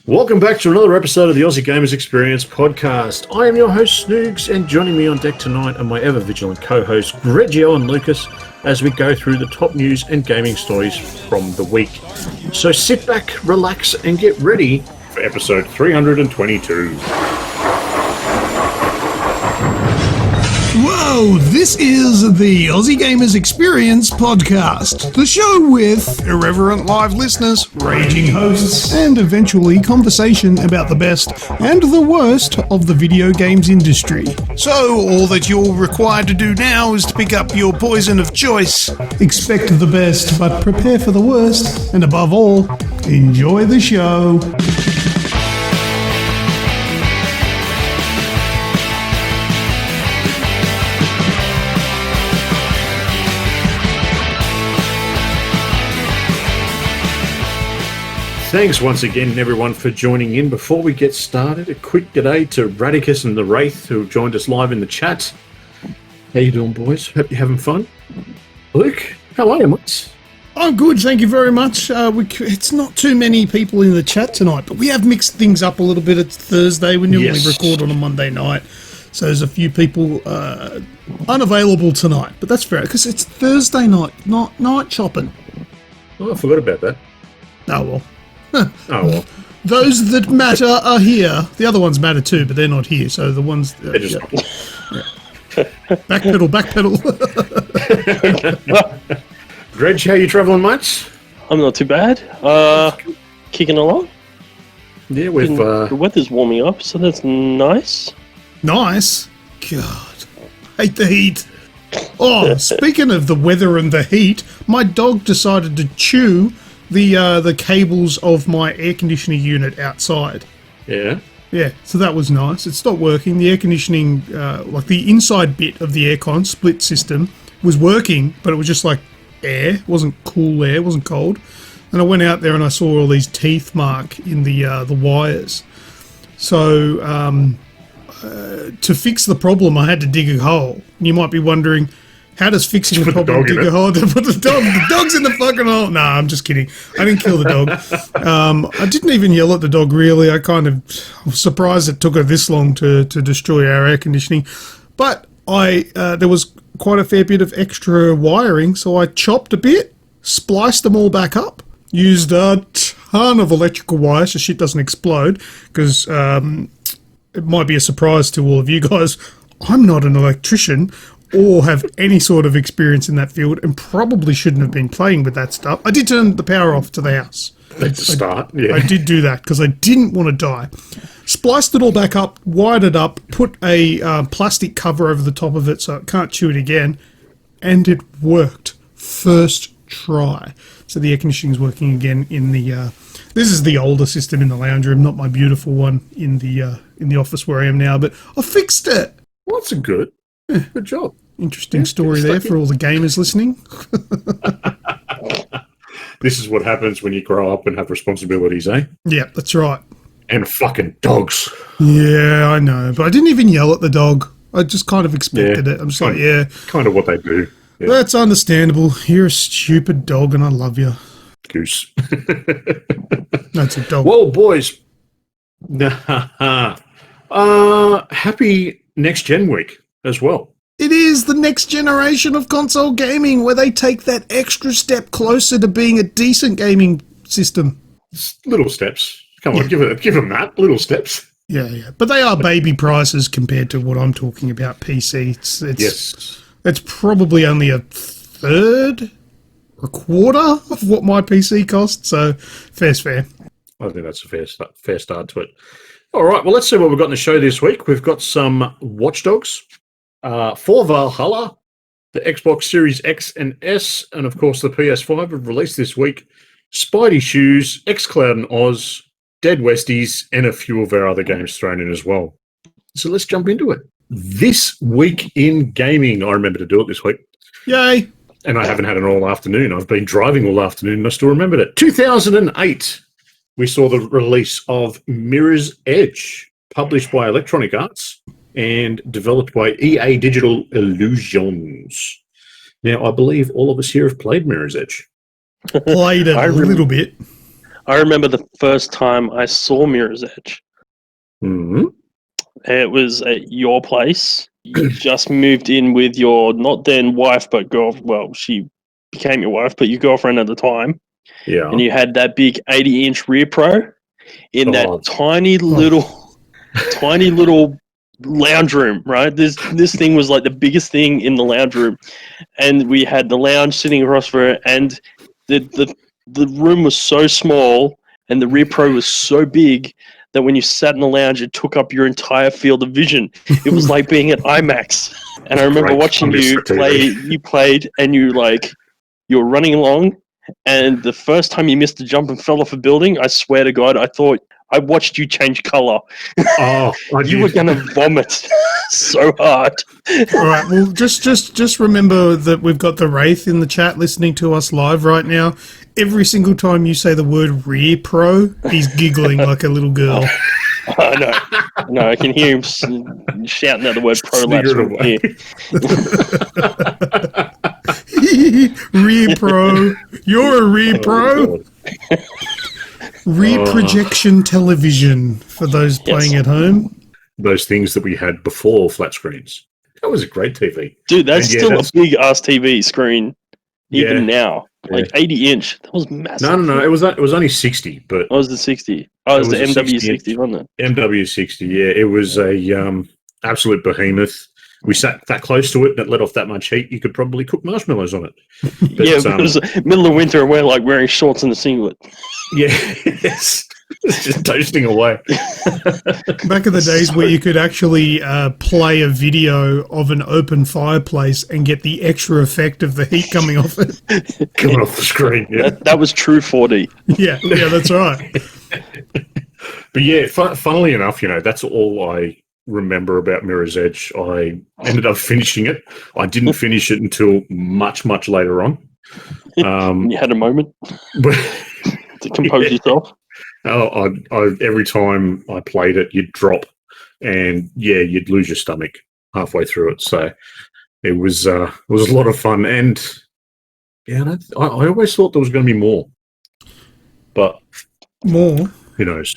Welcome back to another episode of the Aussie Gamers Experience podcast. I am your host, Snoogs, and joining me on deck tonight are my ever-vigilant co-hosts, Grejio and Lucas, as we go through the top news and gaming stories from the week. So sit back, relax, and get ready for episode 322. Whoa, this is the Aussie Gamers Experience podcast, the show with irreverent live listeners, raging hosts, and eventually conversation about the best and the worst of the video games industry. So, all that you're required to do now is to pick up your poison of choice. Expect the best, but prepare for the worst, and above all, enjoy the show. Thanks once again, everyone, for joining in. Before we get started, a quick g'day to Radicus and the Wraith, who have joined us live in the chat. How you doing, boys? Hope you're having fun. Luke, how are you, mate? I'm good, thank you very much. It's not too many people in the chat tonight, but we have mixed things up a little bit. It's Thursday. We normally record on a Monday night, so there's a few people unavailable tonight. But that's fair, because it's Thursday night, not night shopping. Oh, I forgot about that. Oh, well. Oh, well. Those that matter are here. The other ones matter too, but they're not here. So the ones... They're just... Backpedal. Greg, how you travelling, mates? I'm not too bad. Kicking along. Yeah, we've... The weather's warming up, so that's nice. Nice. God. Hate the heat. Oh, speaking of the weather and the heat, my dog decided to chew the cables of my air conditioning unit outside. Yeah? Yeah, so that was nice. It stopped working. The air conditioning, like the inside bit of the aircon split system was working, but it was just like air. It wasn't cool air, it wasn't cold. And I went out there and I saw all these teeth mark in the wires. So to fix the problem, I had to dig a hole. And you might be wondering, how does fixing the problem dig a hole to put the dog? The dog's in the fucking hole. Nah, I'm just kidding. I didn't kill the dog. I didn't even yell at the dog, really. I was surprised it took her this long to destroy our air conditioning. But there was quite a fair bit of extra wiring, so I chopped a bit, spliced them all back up, used a ton of electrical wire so shit doesn't explode, because it might be a surprise to all of you guys. I'm not an electrician or have any sort of experience in that field, and probably shouldn't have been playing with that stuff. I did turn the power off to the house. That's a start, yeah. I did do that, because I didn't want to die. Spliced it all back up, wired it up, put a plastic cover over the top of it so it can't chew it again, and it worked. First try. So the air conditioning is working again in the... this is the older system in the lounge room, not my beautiful one in the office where I am now, but I fixed it. Well, that's good. Yeah, good job. Interesting story there for all the gamers listening. This is what happens when you grow up and have responsibilities, eh? Yeah, that's right. And fucking dogs. Yeah, I know. But I didn't even yell at the dog. I just kind of expected it. I'm just like, yeah. Kind of what they do. Yeah. That's understandable. You're a stupid dog and I love you. Goose. That's a dog. Well, boys. Happy Next Gen Week as well. It is the next generation of console gaming where they take that extra step closer to being a decent gaming system. Little steps. Come on, give them that. Little steps. Yeah. But they are baby prices compared to what I'm talking about, PC. It's probably only a third or a quarter of what my PC costs, so fair's fair. I think that's a fair start to it. All right, well, let's see what we've got in the show this week. We've got some Watch Dogs. For VALHALLA, the Xbox Series X and S, and of course the PS5 have released this week. Spidey Shoes, Xcloud and Oz, Dead Westies, and a few of our other games thrown in as well. So let's jump into it. This week in gaming, I remember to do it this week. Yay! And I haven't had it all afternoon. I've been driving all afternoon and I still remembered it. 2008, we saw the release of Mirror's Edge, published by Electronic Arts and developed by EA Digital Illusions. Now, I believe all of us here have played Mirror's Edge. Played it a little bit. I remember the first time I saw Mirror's Edge. Hmm. It was at your place. You just moved in with your not then wife, but girl. Well, she became your wife, but your girlfriend at the time. Yeah. And you had that big 80-inch rear pro in that Oh. tiny little lounge room, right? This thing was like the biggest thing in the lounge room, and we had the lounge sitting across from it, and the room was so small, and the rear pro was so big that when you sat in the lounge, it took up your entire field of vision. It was like being at IMAX. And I remember Great. watching you play. You played, and you were running along. And the first time you missed a jump and fell off a building, I swear to God, I thought I watched you change color. Oh, You were going to vomit so hard. All right. Well, just remember that we've got the Wraith in the chat listening to us live right now. Every single time you say the word rear pro, he's giggling like a little girl. No, I can hear him shouting out the word prolapse from here. Rear pro. You're a rear pro. God. Rear projection television for those playing at home. Those things that we had before flat screens. That was a great TV. Dude, that's still a big ass TV screen, even now. Like 80-inch. That was massive. No. It was only 60, but What was the 60? Oh, it was the MW60, wasn't it? MW60. Yeah, it was a absolute behemoth. We sat that close to it that let off that much heat. You could probably cook marshmallows on it. But, it was middle of winter and we're like wearing shorts and a singlet. Yeah, it's just toasting away. Back in the days where you could actually play a video of an open fireplace and get the extra effect of the heat coming off it. Coming off the screen. Yeah, that was true 4D. Yeah, that's right. But yeah, funnily enough, that's all I remember about Mirror's Edge. I ended up finishing it. I didn't finish it until much, much later on. You had a moment to compose yourself. Every time I played it, you'd drop, and you'd lose your stomach halfway through it. So it was a lot of fun, and I always thought there was going to be more, but more. Who knows?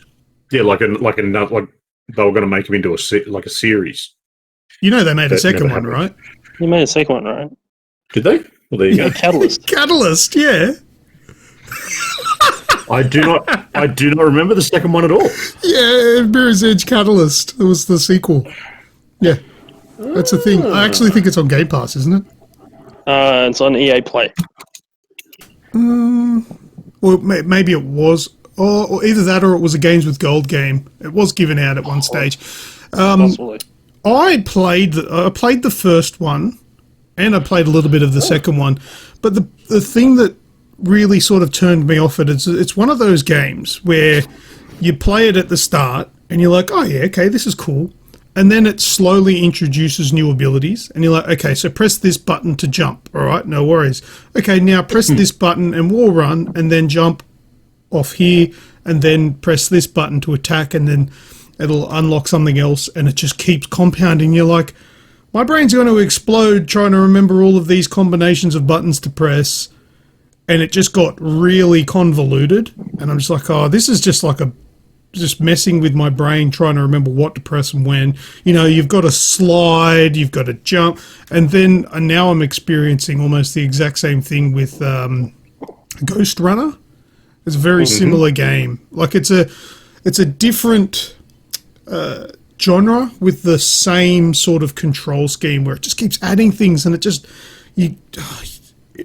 Yeah, like they were going to make him into a series. They made a second one, right? You made a second one, right? Did they? Well, there you go. Catalyst. Catalyst, yeah. I do not remember the second one at all. Yeah, Mirror's Edge Catalyst. It was the sequel. Yeah, that's a thing. I actually think it's on Game Pass, isn't it? It's on EA Play. Or maybe it was. Or either that or it was a Games with Gold game. It was given out at one stage. Possibly. I played the first one, and I played a little bit of the second one. But the thing that really sort of turned me off it's one of those games where you play it at the start, and you're like, oh yeah, okay, this is cool. And then it slowly introduces new abilities, and you're like, okay, so press this button to jump. All right, no worries. Okay, now press this button and wall run, and then jump off here, and then press this button to attack, and then it'll unlock something else, and it just keeps compounding. You're like, my brain's going to explode trying to remember all of these combinations of buttons to press, and it just got really convoluted, and I'm just like, oh, this is just like just messing with my brain trying to remember what to press and when. You've got to slide, you've got to jump, and now I'm experiencing almost the exact same thing with Ghost Runner. It's a very similar game. Like it's a different genre with the same sort of control scheme where it just keeps adding things, and it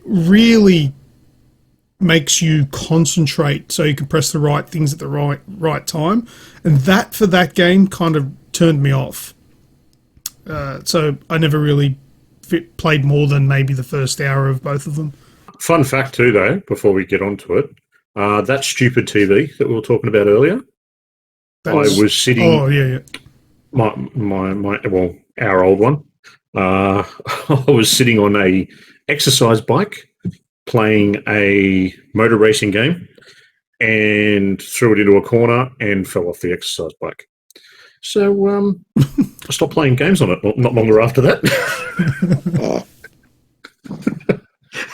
really makes you concentrate so you can press the right things at the right time. And that for that game kind of turned me off. So I never really played more than maybe the first hour of both of them. Fun fact too, though, before we get onto it. That stupid TV that we were talking about earlier. I was sitting. Oh yeah. Our old one. I was sitting on a exercise bike, playing a motor racing game, and threw it into a corner and fell off the exercise bike. So I stopped playing games on it. Not longer after that.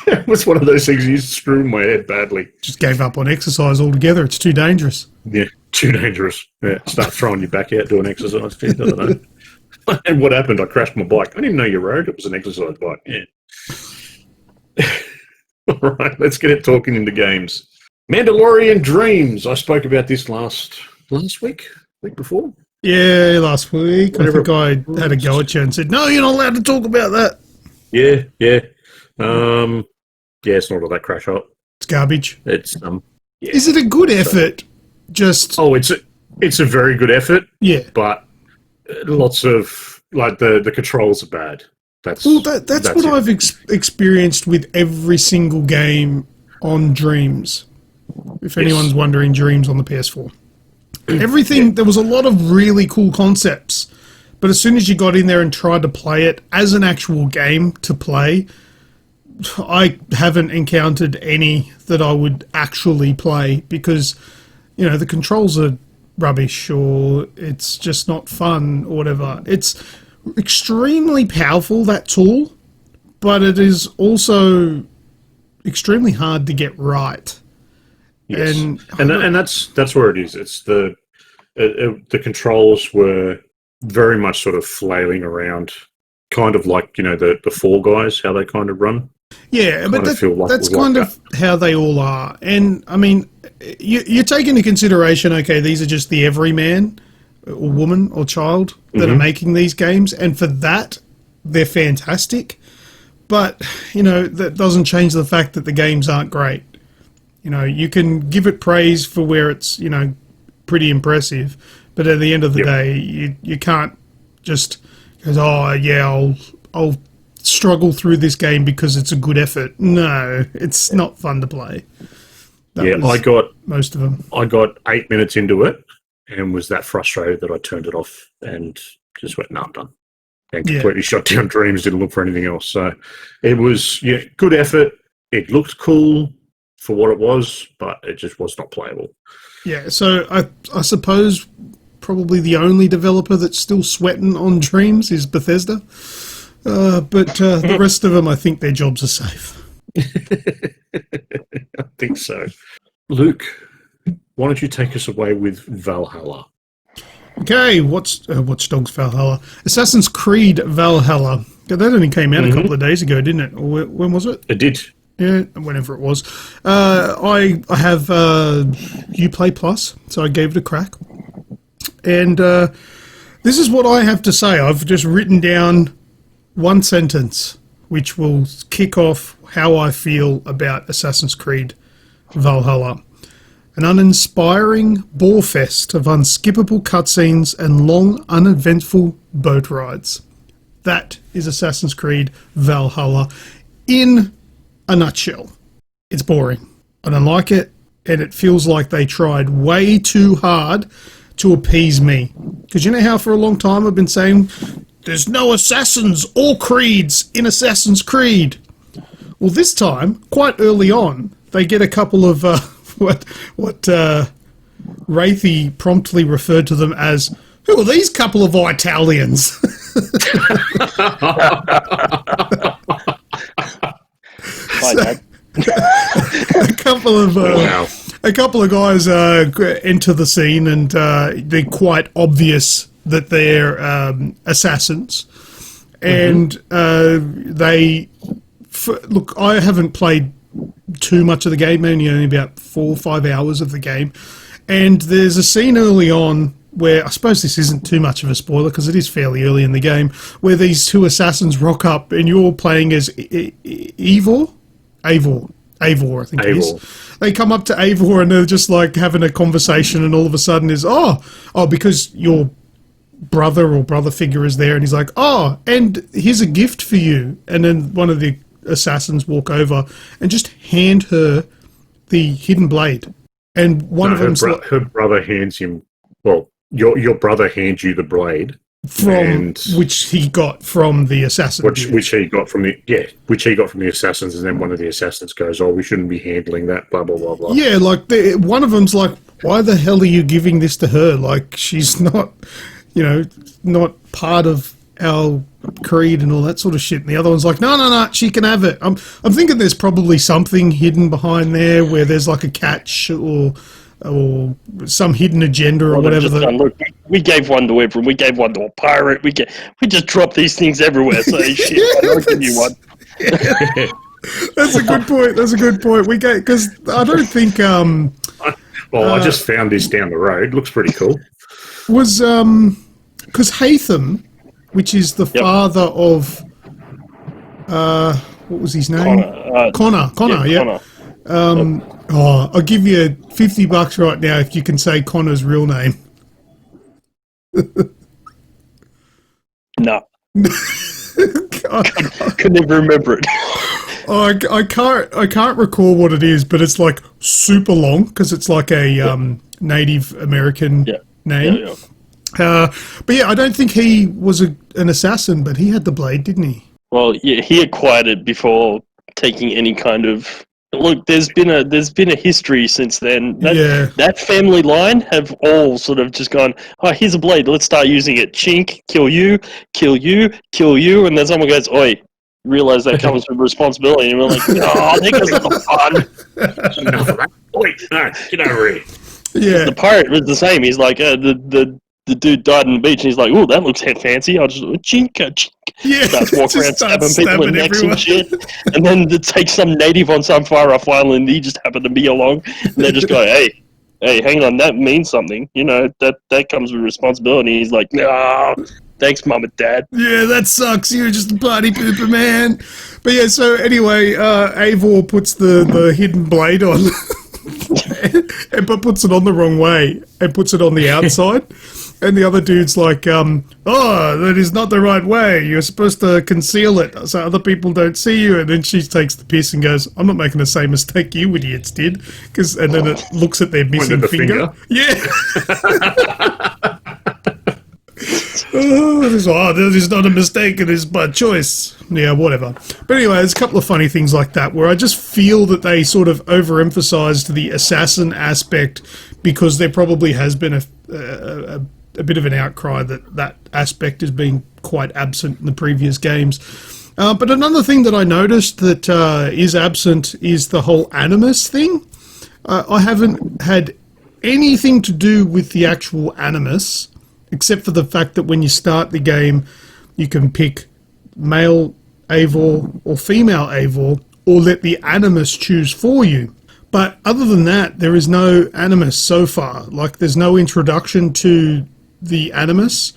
It was one of those things you screw my head badly. Just gave up on exercise altogether. It's too dangerous. Yeah, too dangerous. Yeah, start throwing your back out doing exercise. I don't know. And what happened? I crashed my bike. I didn't know you rode. It was an exercise bike. Yeah. All right, let's get it talking into games. Mandalorian Dreams. I spoke about this last week before. Yeah, last week. Whatever. I think I had a go at you and said, no, you're not allowed to talk about that. Yeah. It's not all that crash hot. It's garbage. It's yeah. Is it a good effort? Just it's a very good effort. Yeah, but lots of the controls are bad. That's what I've experienced with every single game on Dreams. If anyone's wondering, Dreams on the PS4. Everything, there was a lot of really cool concepts, but as soon as you got in there and tried to play it as an actual game to play, I haven't encountered any that I would actually play because, the controls are rubbish or it's just not fun or whatever. It's extremely powerful, that tool, but it is also extremely hard to get right. Yes. And that's where it is. It's the controls were very much sort of flailing around, kind of like the Fall Guys, how they kind of run. Yeah, but that's kind of how they all are. And I mean, you take into consideration, okay, these are just the everyman or woman or child that are making these games, and for that they're fantastic. But that doesn't change the fact that the games aren't great. You can give it praise for where it's, pretty impressive, but at the end of the day, you can't just go, oh, yeah, I'll struggle through this game because it's a good effort. No, it's not fun to play. I got most of them. I got 8 minutes into it and was that frustrated that I turned it off and just went, no, I'm done. And completely shut down Dreams, didn't look for anything else. So it was, good effort. It looked cool for what it was, but it just was not playable. Yeah, so I suppose probably the only developer that's still sweating on Dreams is Bethesda. But the rest of them, I think their jobs are safe. I think so. Luke, why don't you take us away with Valhalla? Okay, Watch Dogs Valhalla. Assassin's Creed Valhalla. That only came out a couple of days ago, didn't it? Or when was it? It did. Yeah, whenever it was. I have Uplay Plus, so I gave it a crack. And this is what I have to say. I've just written down one sentence, which will kick off how I feel about Assassin's Creed Valhalla. An uninspiring bore fest of unskippable cutscenes and long, uneventful boat rides. That is Assassin's Creed Valhalla in a nutshell. It's boring. I don't like it, and it feels like they tried way too hard to appease me. Because you know how for a long time I've been saying, there's no assassins or creeds in Assassin's Creed. Well, this time, quite early on, they get a couple of what Wraithy promptly referred to them as, who are these couple of Italians? A couple of guys enter the scene, and they're quite obvious that they're assassins. And look, I haven't played too much of the game, only about 4 or 5 hours of the game. And there's a scene early on where, I suppose this isn't too much of a spoiler because it is fairly early in the game, where these two assassins rock up and you're playing as Eivor, I think it is. They come up to Eivor and they're just like having a conversation, and all of a sudden is, because your brother or brother figure is there, and he's like, and here's a gift for you. And then one of the assassins walk over and just hand her the hidden blade. And one of them's her brother hands him, your brother hands you the blade. Which he got from the assassin. Which he got from the assassins, and then one of the assassins goes, we shouldn't be handling that, blah, blah, blah, blah. Yeah, one of them's like, why the hell are you giving this to her? Like, she's not, not part of our creed and all that sort of shit. And the other one's like, no, she can have it. I'm thinking there's probably something hidden behind there where there's like a catch or some hidden agenda or whatever. Look, we gave one to everyone. We gave one to a pirate. We just drop these things everywhere. So shit, I'll give you one. Yeah. That's a good point. That's a good point. We get because I don't think. Well, I just found this down the road. Looks pretty cool. Was because Hatham, which is the father of what was his name? Connor. Yeah. Connor. Oh, I'll give you $50 right now if you can say Connor's real name. No. Could never remember it. I can't recall what it is, but it's like super long because it's like a Native American name. Yeah. But yeah, I don't think he was an assassin, but he had the blade, didn't he? Well, yeah, he acquired it before taking any kind of. Look, there's been a history since then. That family line have all sort of just gone, oh, here's a blade, let's start using it. Chink, kill you, and then someone goes, oi, realise that comes with responsibility, and we're like, oh, that goes the fun. Enough of that. Wait, no, get over here. Yeah. The pirate was the same. He's like, the dude died on the beach, and he's like, oh, that looks head fancy. I'll just chink. Yeah, starts walking around stabbing people in necks and shit. And then it takes some native on some far off island, he just happened to be along, and they just go, hey, hang on, that means something. You know, that comes with responsibility. He's like, no, thanks, Mum and Dad. Yeah, that sucks. You're just a party pooper, man. But yeah, so anyway, Eivor puts the hidden blade on, but puts it on the wrong way and puts it on the outside. And the other dude's like, oh, that is not the right way. You're supposed to conceal it so other people don't see you. And then she takes the piss and goes, I'm not making the same mistake you idiots did. And then it looks at their missing finger. Yeah. That is not a mistake, it is by choice. Yeah, whatever. But anyway, there's a couple of funny things like that where I just feel that they sort of overemphasized the assassin aspect because there probably has been a bit of an outcry that aspect is being quite absent in the previous games. But another thing that I noticed that is absent is the whole animus thing. I haven't had anything to do with the actual animus, except for the fact that when you start the game, you can pick male Eivor or female Eivor, or let the animus choose for you. But other than that, there is no animus so far. Like, there's no introduction to the animus,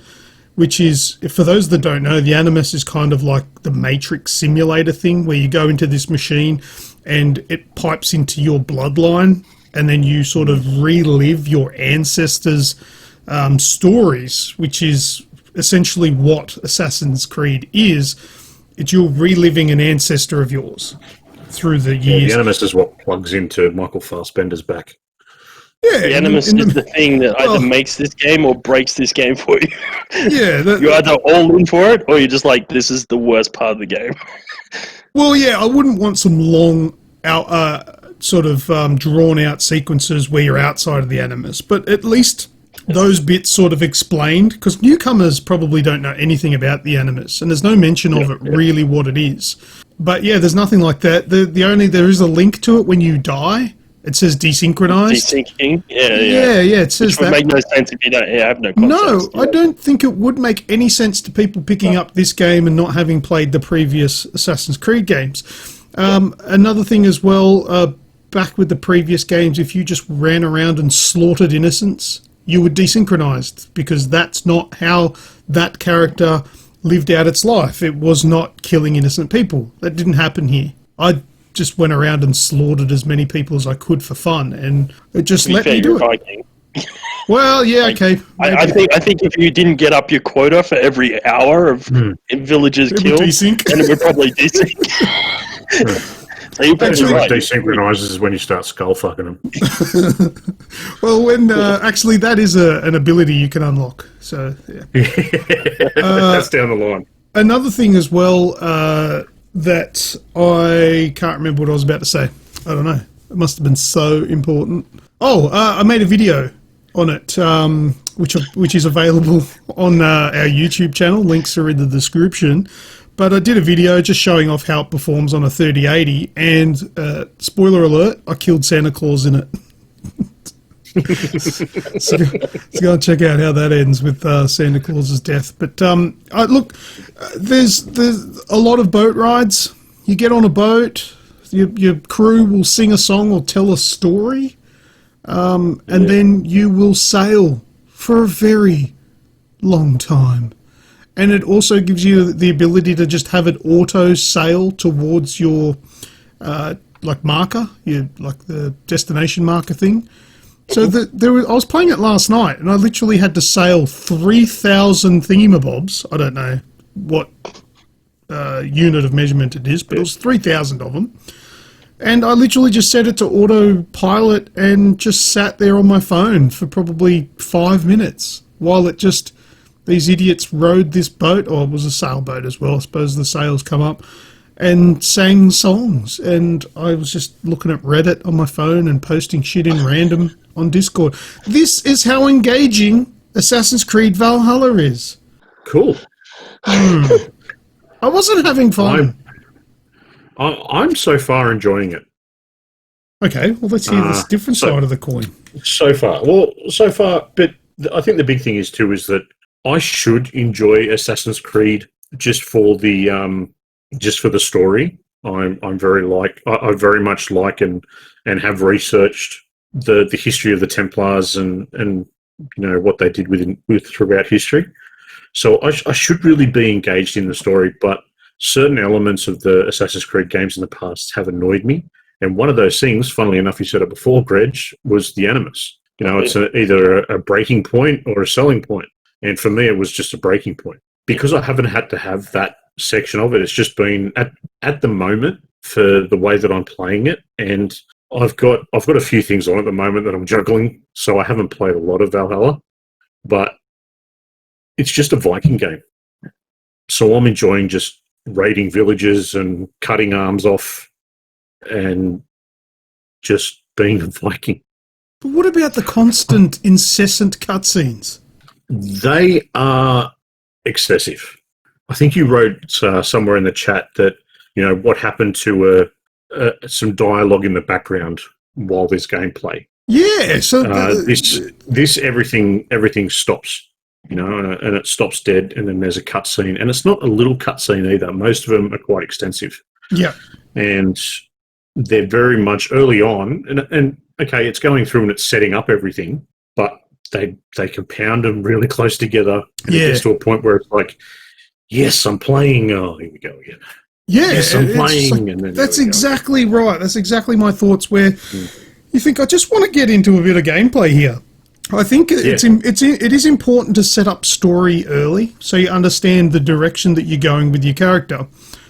which is, for those that don't know, the animus is kind of like the Matrix simulator thing, where you go into this machine and it pipes into your bloodline, and then you sort of relive your ancestors' stories, which is essentially what Assassin's Creed is. It's you're reliving an ancestor of yours through the years. The animus is what plugs into Michael Fassbender's back. Yeah, the animus is the thing that either makes this game or breaks this game for you. Yeah, you're either all in for it, or you're just like, this is the worst part of the game. Well, yeah, I wouldn't want some long, drawn-out sequences where you're outside of the animus, but at least those bits sort of explained, because newcomers probably don't know anything about the animus, and there's no mention of it really what it is. But yeah, there's nothing like that. There is a link to it when you die. It says desynchronized. Desyncing? Yeah, it says that. Which would make no sense if you don't have no context. No, I don't think it would make any sense to people picking up this game and not having played the previous Assassin's Creed games. Another thing as well, back with the previous games, if you just ran around and slaughtered innocents, you were desynchronized, because that's not how that character lived out its life. It was not killing innocent people. That didn't happen here. I just went around and slaughtered as many people as I could for fun, and it just let me do it. Viking. Well, yeah, okay. I think if you didn't get up your quota for every hour of villagers killed, then it would probably desync. So you're actually, right. Desynchronizes when you start skull fucking them. Well, when actually that is an ability you can unlock. So yeah, that's down the line. Another thing as well that I can't remember what I was about to say. I don't know. It must have been so important. Oh, I made a video on it, which is available on our YouTube channel. Links are in the description. But I did a video just showing off how it performs on a 3080, and spoiler alert, I killed Santa Claus in it. so go and check out how that ends with Santa Claus's death. But look, there's a lot of boat rides. You get on a boat, your crew will sing a song or tell a story, and then you will sail for a very long time. And it also gives you the ability to just have it auto sail towards your like marker, like the destination marker thing. So I was playing it last night, and I literally had to sail 3,000 thingamabobs. I don't know what unit of measurement it is, but it was 3,000 of them. And I literally just set it to autopilot and just sat there on my phone for probably 5 minutes while it just... These idiots rowed this boat, or it was a sailboat as well, I suppose the sails come up, and sang songs. And I was just looking at Reddit on my phone and posting shit in random on Discord. This is how engaging Assassin's Creed Valhalla is. Cool. I wasn't having fun. I'm so far enjoying it. Okay, well, let's hear this different side of the coin. So far, but I think the big thing is that I should enjoy Assassin's Creed just for the story. I very much like and have researched the history of the Templars and what they did with throughout history. So I should really be engaged in the story, but certain elements of the Assassin's Creed games in the past have annoyed me. And one of those things, funnily enough, you said it before, Greg, was the Animus. It's either a breaking point or a selling point. And for me, it was just a breaking point. Because I haven't had to have that section of it, it's just been at the moment for the way that I'm playing it. And I've got a few things on at the moment that I'm juggling, so I haven't played a lot of Valhalla. But it's just a Viking game. So I'm enjoying just raiding villages and cutting arms off and just being a Viking. But what about the constant, incessant cutscenes? They are excessive. I think you wrote somewhere in the chat that, what happened to some dialogue in the background while there's gameplay. Yeah, so this everything stops, and it stops dead, and then there's a cutscene, and it's not a little cutscene either. Most of them are quite extensive. Yeah, and they're very much early on, and okay, it's going through and it's setting up everything, but they compound them really close together, and it gets to a point where it's like, yes, I'm playing. Oh, here we go again. Yeah, yes, I'm playing. Like, and then that's exactly right. That's exactly my thoughts. Where you think, I just want to get into a bit of gameplay here. I think it is important to set up story early so you understand the direction that you're going with your character.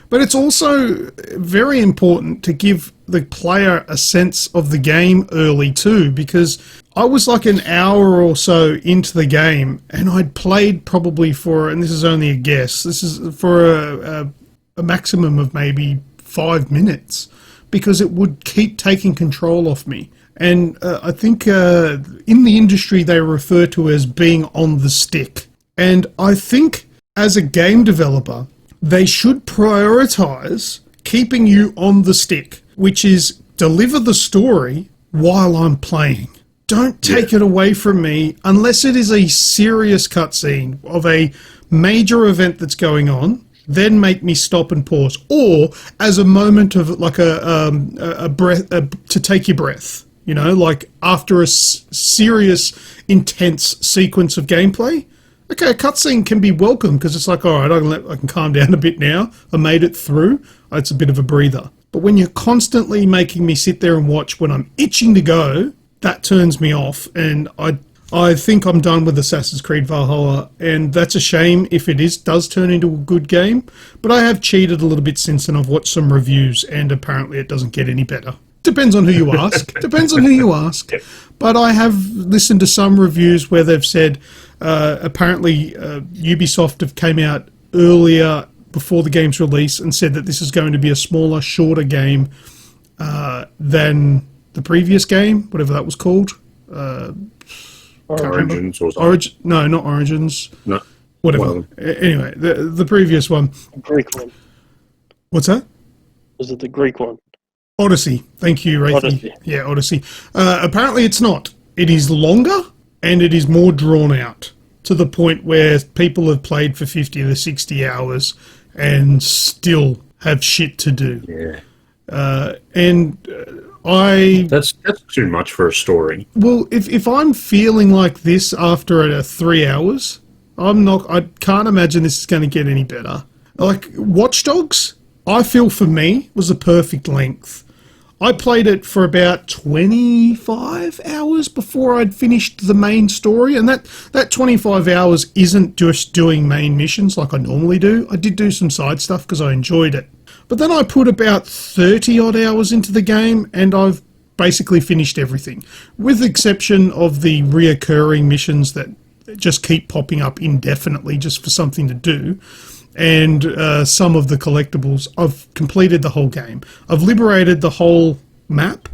But it's also very important to give the player a sense of the game early too, because I was like an hour or so into the game and I'd played probably for, and this is only a guess, this is for a maximum of maybe 5 minutes, because it would keep taking control off me. And I think in the industry they refer to as being on the stick. And I think as a game developer, they should prioritize keeping you on the stick, which is deliver the story while I'm playing. Don't take it away from me unless it is a serious cutscene of a major event that's going on. Then make me stop and pause, or as a moment of like a breath to take your breath. Like after a serious, intense sequence of gameplay. Okay, a cutscene can be welcome because it's like, all right, I can calm down a bit now. I made it through. It's a bit of a breather. But when you're constantly making me sit there and watch when I'm itching to go, that turns me off. And I think I'm done with Assassin's Creed Valhalla, and that's a shame if it does turn into a good game. But I have cheated a little bit since, and I've watched some reviews, and apparently it doesn't get any better. Depends on who you ask. But I have listened to some reviews where they've said apparently Ubisoft have came out earlier before the game's release and said that this is going to be a smaller, shorter game than the previous game, whatever that was called. Origins or something. No, not Origins. No. Whatever. Anyway, the previous one. Greek one. What's that? Was it the Greek one? Odyssey. Thank you, Wraithy. Odyssey. Yeah, Odyssey. Apparently it's not. It is longer and it is more drawn out to the point where people have played for 50 to 60 hours and still have shit to do. Yeah. That's too much for a story. Well, if I'm feeling like this after 3 hours, I can't imagine this is going to get any better. Like Watch Dogs, I feel for me was a perfect length. I played it for about 25 hours before I'd finished the main story, and that 25 hours isn't just doing main missions like I normally do. I did do some side stuff because I enjoyed it. But then I put about 30 odd hours into the game, and I've basically finished everything, with the exception of the reoccurring missions that just keep popping up indefinitely just for something to do. And some of the collectibles. I've completed the whole game. I've liberated the whole map,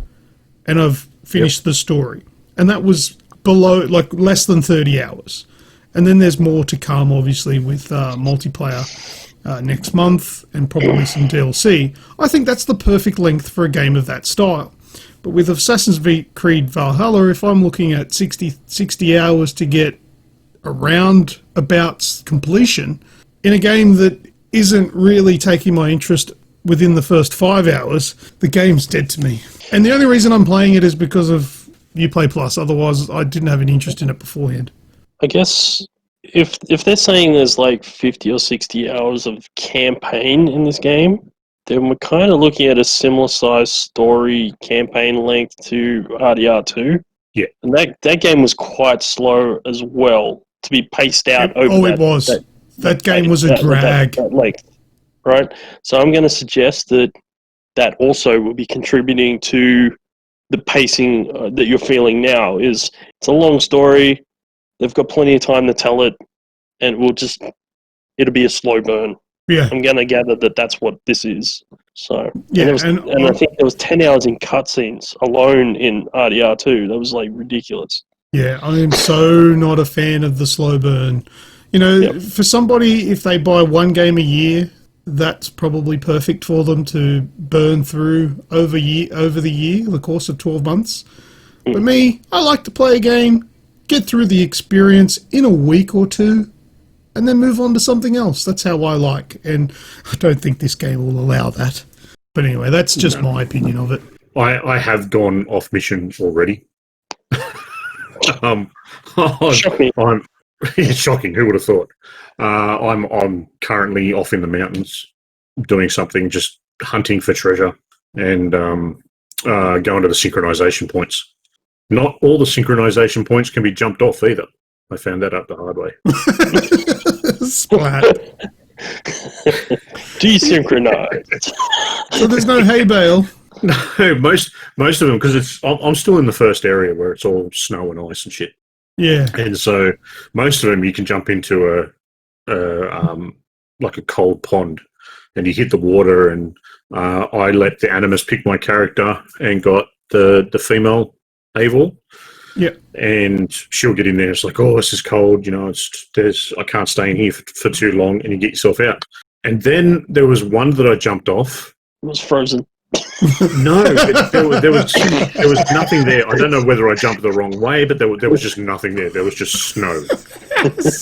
and I've finished the story. And that was less than 30 hours. And then there's more to come, obviously, with multiplayer next month and probably some DLC. I think that's the perfect length for a game of that style. But with Assassin's Creed Valhalla, if I'm looking at 60 hours to get around about completion in a game that isn't really taking my interest within the first 5 hours, the game's dead to me. And the only reason I'm playing it is because of Uplay Plus. Otherwise, I didn't have any interest in it beforehand. I guess if they're saying there's like 50 or 60 hours of campaign in this game, then we're kind of looking at a similar size story campaign length to RDR2. Yeah. And that game was quite slow as well to be paced out over it was. That game was a drag. That length, right? So I'm going to suggest that also will be contributing to the pacing that you're feeling now. It's a long story. They've got plenty of time to tell it, and it'll be a slow burn. Yeah. I'm going to gather that that's what this is. So yeah, and I think there was 10 hours in cutscenes alone in RDR2. That was like ridiculous. Yeah, I am so not a fan of the slow burn. You know, For somebody, if they buy one game a year, that's probably perfect for them to burn through over the course of 12 months. But me, I like to play a game, get through the experience in a week or two, and then move on to something else. That's how I like, and I don't think this game will allow that. But anyway, that's just my opinion of it. I have gone off mission already. Shocking. It's shocking. Who would have thought? I'm currently off in the mountains doing something, just hunting for treasure and going to the synchronization points. Not all the synchronization points can be jumped off either. I found that out the hard way. Splat. Desynchronized. So there's no hay bale. No, most of them, because I'm still in the first area where it's all snow and ice and shit. Yeah. And so most of them you can jump into like a cold pond, and you hit the water. And I let the animus pick my character and got the female Avil. Yeah. And she'll get in there. It's like, oh, this is cold. You know, I can't stay in here for too long, and you get yourself out. And then there was one that I jumped off. It was frozen. No, there was nothing there. I don't know whether I jumped the wrong way, but there was just nothing there. There was just snow.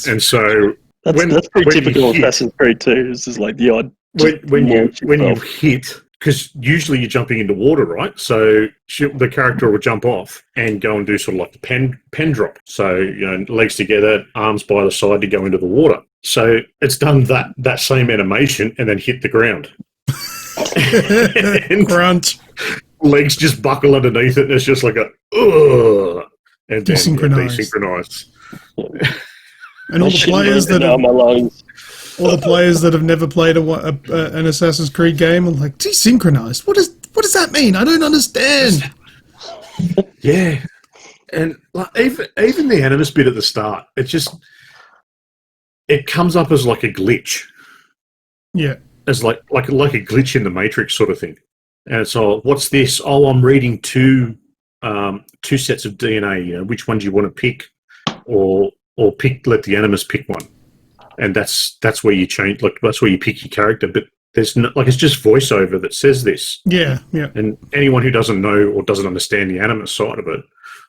And so that's pretty typical of Assassin's Creed 2. This is like the odd. When you hit, because usually you're jumping into water, right? So the character will jump off and go and do sort of like the pen drop. So, you know, legs together, arms by the side to go into the water. So it's done that same animation and then hit the ground. And Crunch. Legs just buckle underneath it, and it's just like a ugh, and then desynchronized. And all the players that have never played an Assassin's Creed game are like, desynchronized. What does that mean? I don't understand. Yeah, and like, even the animus bit at the start, it comes up as like a glitch. Yeah. As like a glitch in the Matrix sort of thing. And so, what's this? Oh, I'm reading two sets of DNA. You know, which one do you want to pick? or let the animus pick one, and that's where you change. Like that's where you pick your character. But there's no, like it's just voiceover that says this. Yeah. And anyone who doesn't know or doesn't understand the animus side of it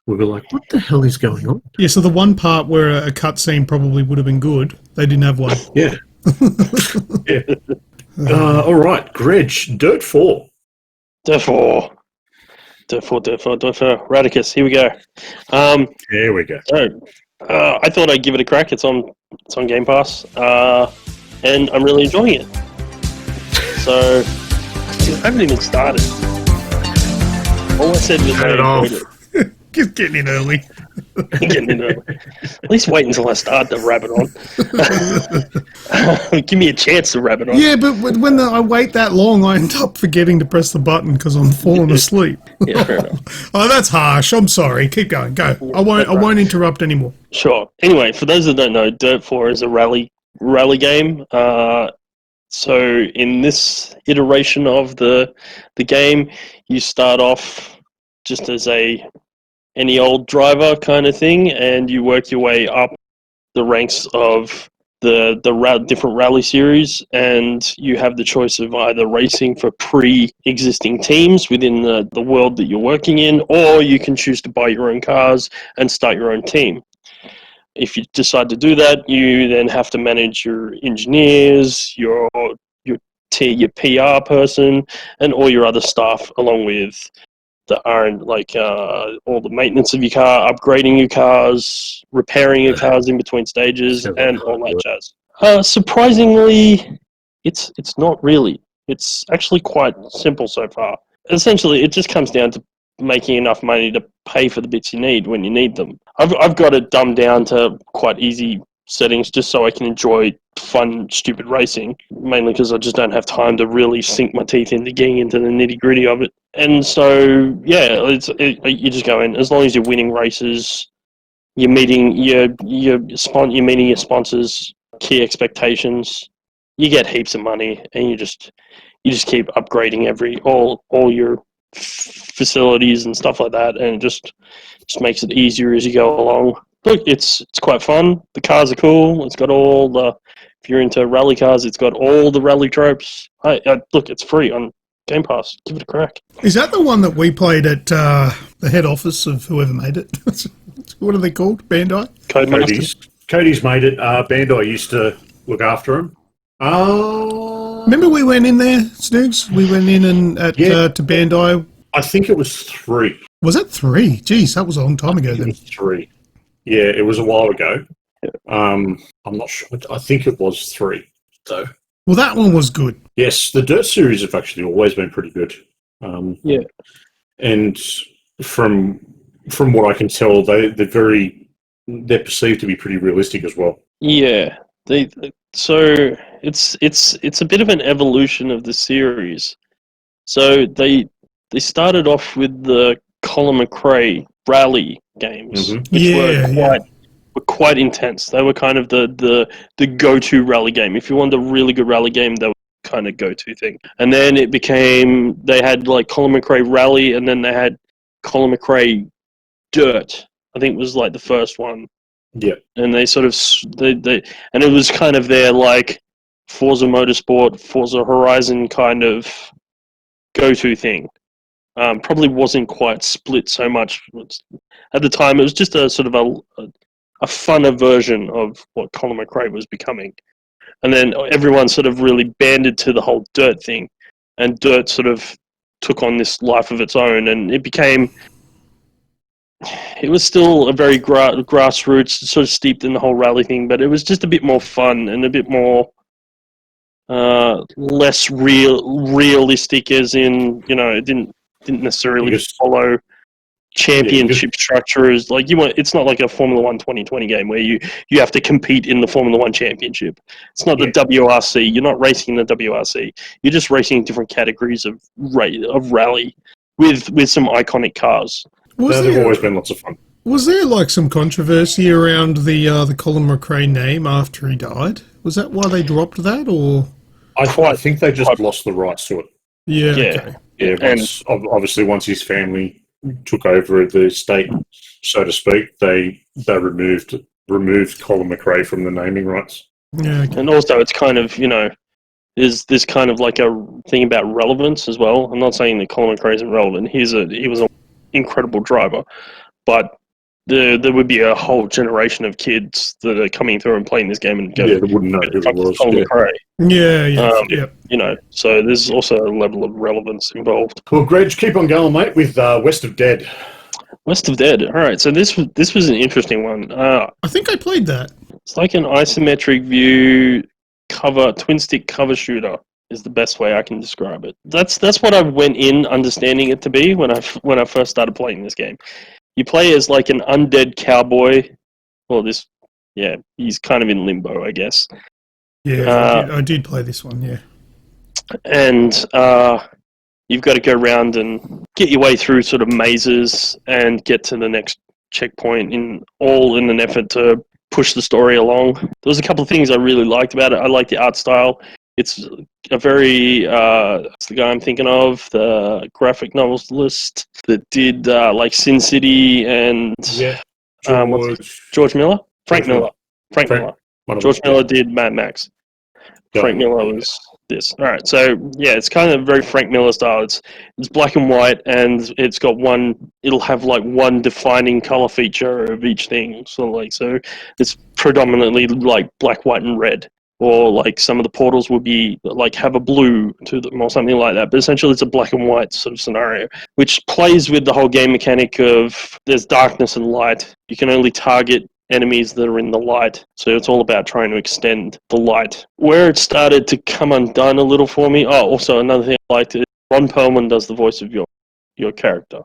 will be like, "What the hell is going on?" Yeah. So the one part where a cutscene probably would have been good, they didn't have one. Yeah. Yeah. All right, Greg, Dirt 4. Dirt 4. Radicus, here we go. There we go. So, I thought I'd give it a crack. It's on Game Pass, and I'm really enjoying it. So, I haven't even started. All I said was I enjoyed it. Just getting in early. Getting in early. At least wait until I start to wrap it on. Give me a chance to wrap it on. Yeah, but when I wait that long, I end up forgetting to press the button because I'm falling asleep. Yeah, fair enough. Oh, that's harsh. I'm sorry. Keep going. Go. I won't interrupt anymore. Sure. Anyway, for those that don't know, Dirt 4 is a rally game. So in this iteration of the game, you start off just as any old driver kind of thing, and you work your way up the ranks of the different rally series, and you have the choice of either racing for pre-existing teams within the world that you're working in, or you can choose to buy your own cars and start your own team. If you decide to do that, you then have to manage your engineers, your PR person, and all your other staff, along with all the maintenance of your car, upgrading your cars, repairing your cars in between stages, and all that jazz. Surprisingly, it's not really. It's actually quite simple so far. Essentially, it just comes down to making enough money to pay for the bits you need when you need them. I've got it dumbed down to quite easy settings just so I can enjoy fun, stupid racing, mainly because I just don't have time to really sink my teeth into getting into the nitty-gritty of it. And so, yeah, you just go in. As long as you're winning races, you're meeting your sponsors' key expectations, you get heaps of money, and you just keep upgrading all your facilities and stuff like that, and it just makes it easier as you go along. Look, it's quite fun. The cars are cool. It's got all the, if you're into rally cars, it's got all the rally tropes. Look, it's free on Game Pass. Give it a crack. Is that the one that we played at the head office of whoever made it? What are they called? Bandai? Cody's made it. Bandai used to look after him. Remember we went in there, Snoogs? We went in and to Bandai. I think it was 3. Was it 3? Jeez, that was a long time ago then. It was 3. Yeah, it was a while ago. I'm not sure. I think it was 3. So. Well, that one was good. Yes, the Dirt series have actually always been pretty good. Yeah. And from what I can tell, they're perceived to be pretty realistic as well. Yeah. So it's a bit of an evolution of the series. So they started off with the Colin McRae rally games, which were quite intense. They were kind of the go-to rally game. If you wanted a really good rally game, they were kind of go-to thing. And then they had like Colin McRae Rally, and then they had Colin McRae Dirt. I think it was like the first one. Yeah. And they sort of and it was kind of their like Forza Motorsport, Forza Horizon kind of go-to thing. Probably wasn't quite split so much at the time. It was just a sort of a funner version of what Colin McRae was becoming. And then everyone sort of really banded to the whole Dirt thing, and Dirt sort of took on this life of its own, and it was still a very grassroots, sort of steeped in the whole rally thing, but it was just a bit more fun and a bit more less realistic, as in, it didn't necessarily follow championship structures. Like it's not like a Formula 1 2020 game where you have to compete in the Formula 1 championship. It's not the WRC. You're not racing in the WRC. You're just racing different categories of rally with some iconic cars. They've always been lots of fun. Was there like some controversy around the Colin McRae name after he died? Was that why they dropped that, or? I think they just lost the rights to it. Yeah. Okay. Yeah, obviously once his family took over the state, so to speak, they removed Colin McRae from the naming rights. Yeah. Okay. And also, it's kind of, there's this kind of like a thing about relevance as well. I'm not saying that Colin McRae isn't relevant. He was an incredible driver, but there would be a whole generation of kids that are coming through and playing this game and go, Yeah, they wouldn't know who he was. Colin McRae. Yeah. So there's also a level of relevance involved. Well, Greg, keep on going, mate, with West of Dead. West of Dead. All right, so this was an interesting one. I think I played that. It's like an isometric view twin stick cover shooter is the best way I can describe it. That's what I went in understanding it to be when I first started playing this game. You play as like an undead cowboy. Well, he's kind of in limbo, I guess. Yeah, I did play this one, yeah. And you've got to go around and get your way through sort of mazes and get to the next checkpoint in an effort to push the story along. There was a couple of things I really liked about it. I like the art style. It's a very, it's the guy I'm thinking of, the graphic novelist that did like Sin City and George Miller? Frank Miller. George Miller did Mad Max. Frank Miller was this. All right, so yeah, it's kind of very Frank Miller style. It's black and white, and it's got it'll have like one defining color feature of each thing. So it's predominantly like black, white, and red. Or like some of the portals would be like have a blue to them or something like that. But essentially it's a black and white sort of scenario, which plays with the whole game mechanic of there's darkness and light. You can only target enemies that are in the light. So it's all about trying to extend the light. Where it started to come undone a little for me. Oh, also another thing I liked is Ron Perlman does the voice of your character,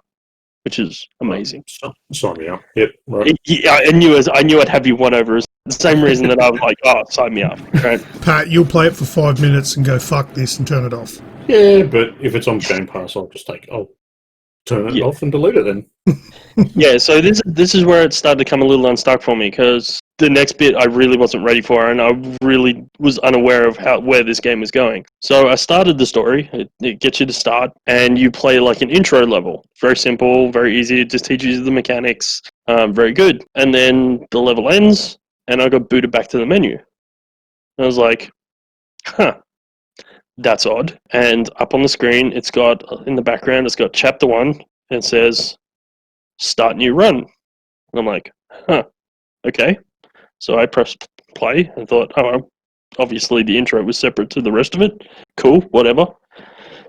which is amazing. Sign me up. Yep. Right. I knew I'd have you won over. The same reason that I was like, oh, sign me up. Right? Pat, you'll play it for 5 minutes and go, fuck this, and turn it off. Yeah, but if it's on Game Pass, I'll turn it off and delete it then. Yeah, so this is where it started to come a little unstuck for me, because the next bit I really wasn't ready for, and I really was unaware of where this game was going. So I started the story. It gets you to start, and you play like an intro level. Very simple, very easy. It just teaches you the mechanics. Very good. And then the level ends, and I got booted back to the menu. I was like, that's odd. And up on the screen, it's got, in the background, it's got chapter 1, and it says, start new run. And I'm like, okay. So I pressed play and thought, obviously the intro was separate to the rest of it. Cool, whatever.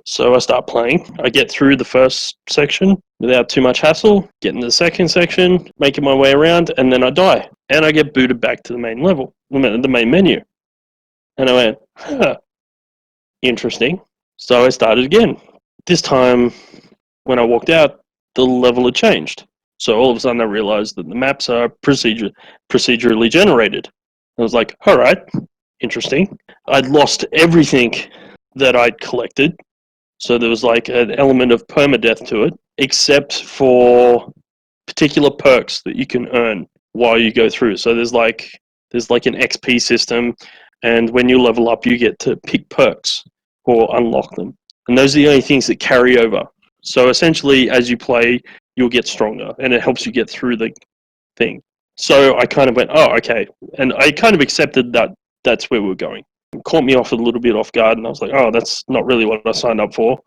So I start playing. I get through the first section without too much hassle, get into the second section, making my way around, and then I die. And I get booted back to the main level, the main menu. And I went, interesting. So I started again. This time, when I walked out, the level had changed. So all of a sudden I realized that the maps are procedurally generated. I was like, all right, interesting. I'd lost everything that I'd collected. So there was like an element of permadeath to it, except for particular perks that you can earn while you go through. So there's like an XP system, and when you level up, you get to pick perks or unlock them. And those are the only things that carry over. So essentially, as you play, you'll get stronger, and it helps you get through the thing. So I kind of went, oh, okay. And I kind of accepted that that's where we were going. It caught me off a little bit off guard, and I was like, oh, that's not really what I signed up for.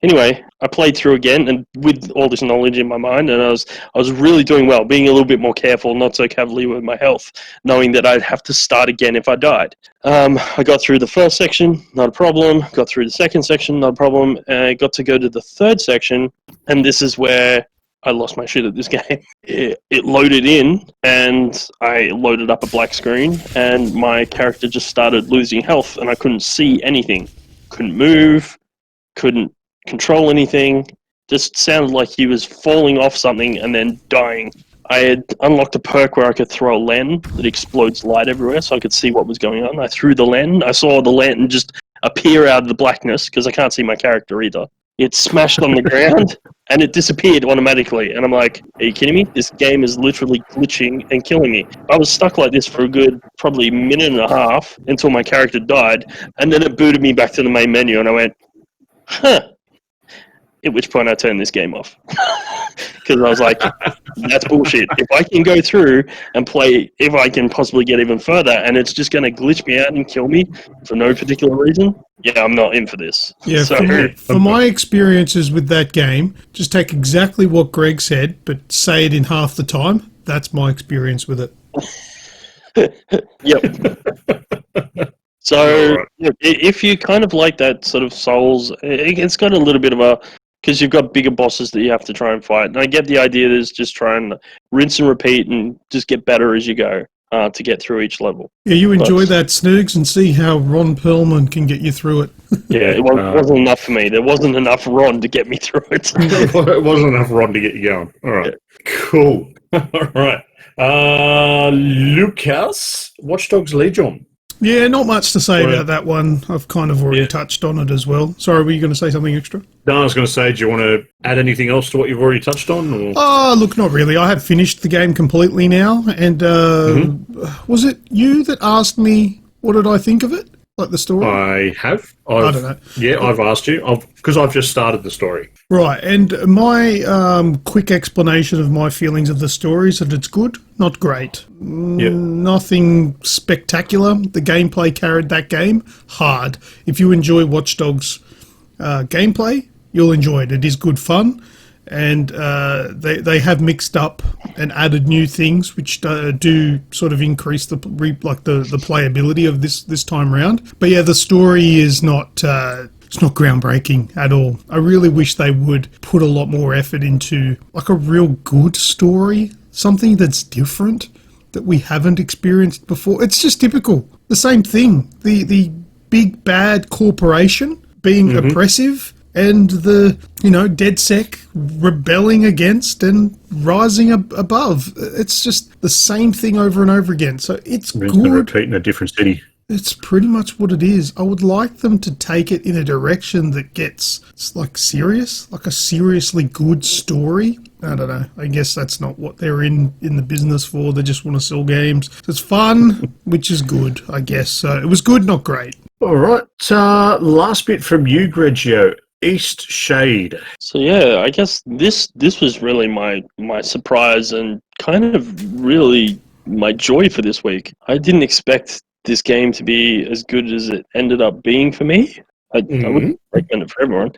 Anyway, I played through again, and with all this knowledge in my mind, and I was really doing well, being a little bit more careful, not so cavalier with my health, knowing that I'd have to start again if I died. I got through the first section, not a problem. Got through the second section, not a problem. And I got to go to the third section, and this is where I lost my shit at this game. It loaded in, and I loaded up a black screen, and my character just started losing health, and I couldn't see anything. Couldn't move, couldn't control anything. Just sounded like he was falling off something and then dying. I had unlocked a perk where I could throw a lantern that explodes light everywhere, so I could see what was going on. I threw the lantern. I saw the lantern just appear out of the blackness, because I can't see my character either. It smashed on the ground, and it disappeared automatically. And I'm like, are you kidding me? This game is literally glitching and killing me. I was stuck like this for a good probably minute and a half until my character died, and then it booted me back to the main menu, and I went, at which point I turned this game off. because I was like, that's bullshit. If I can go through and play, if I can possibly get even further, and it's just going to glitch me out and kill me for no particular reason, yeah, I'm not in for this. Yeah, So, from my experiences with that game, just take exactly what Greg said, but say it in half the time. That's my experience with it. yep. So, Alright. look, if you kind of like that sort of Souls, it's got a little bit of a, because you've got bigger bosses that you have to try and fight. And I get the idea is just try and rinse and repeat and just get better as you go to get through each level. Yeah, you enjoy that, Snoogs, and see how Ron Perlman can get you through it. Yeah, it wasn't enough for me. There wasn't enough Ron to get me through it. It wasn't enough Ron to get you going. All right. Cool. All right. Lucas, Watch Dogs Legion. Yeah, not much to say Right. about that one. I've kind of already touched on it as well. Sorry, were you going to say something extra? No, I was going to say, do you want to add anything else to what you've already touched on? Or? Oh, look, not really. I have finished the game completely now. And was it you that asked me what did I think of it? Like the story? I have. I don't know. Yeah, I've asked you because I've just started the story. Right, and my quick explanation of my feelings of the story is that it's good, not great. Nothing spectacular. The gameplay carried that game hard. If you enjoy Watch Dogs gameplay, you'll enjoy it. It is good fun, and they have mixed up and added new things which do sort of increase the playability of this time round. But yeah, the story is not. It's not groundbreaking at all. I really wish they would put a lot more effort into like a real good story, something that's different that we haven't experienced before. It's just typical, the same thing. The big bad corporation being oppressive and the DedSec rebelling against and rising above. It's just the same thing over and over again. So it's good. Repeat in a different city. It's pretty much what it is. I would like them to take it in a direction that gets like serious, like a seriously good story. I don't know. I guess that's not what they're in the business for. They just want to sell games. So it's fun, which is good, I guess. So it was good, not great. All right. Last bit from you, Grejio. East Shade. So yeah, I guess this was really my surprise and kind of really my joy for this week. I didn't expect this game to be as good as it ended up being for me. I wouldn't recommend it for everyone.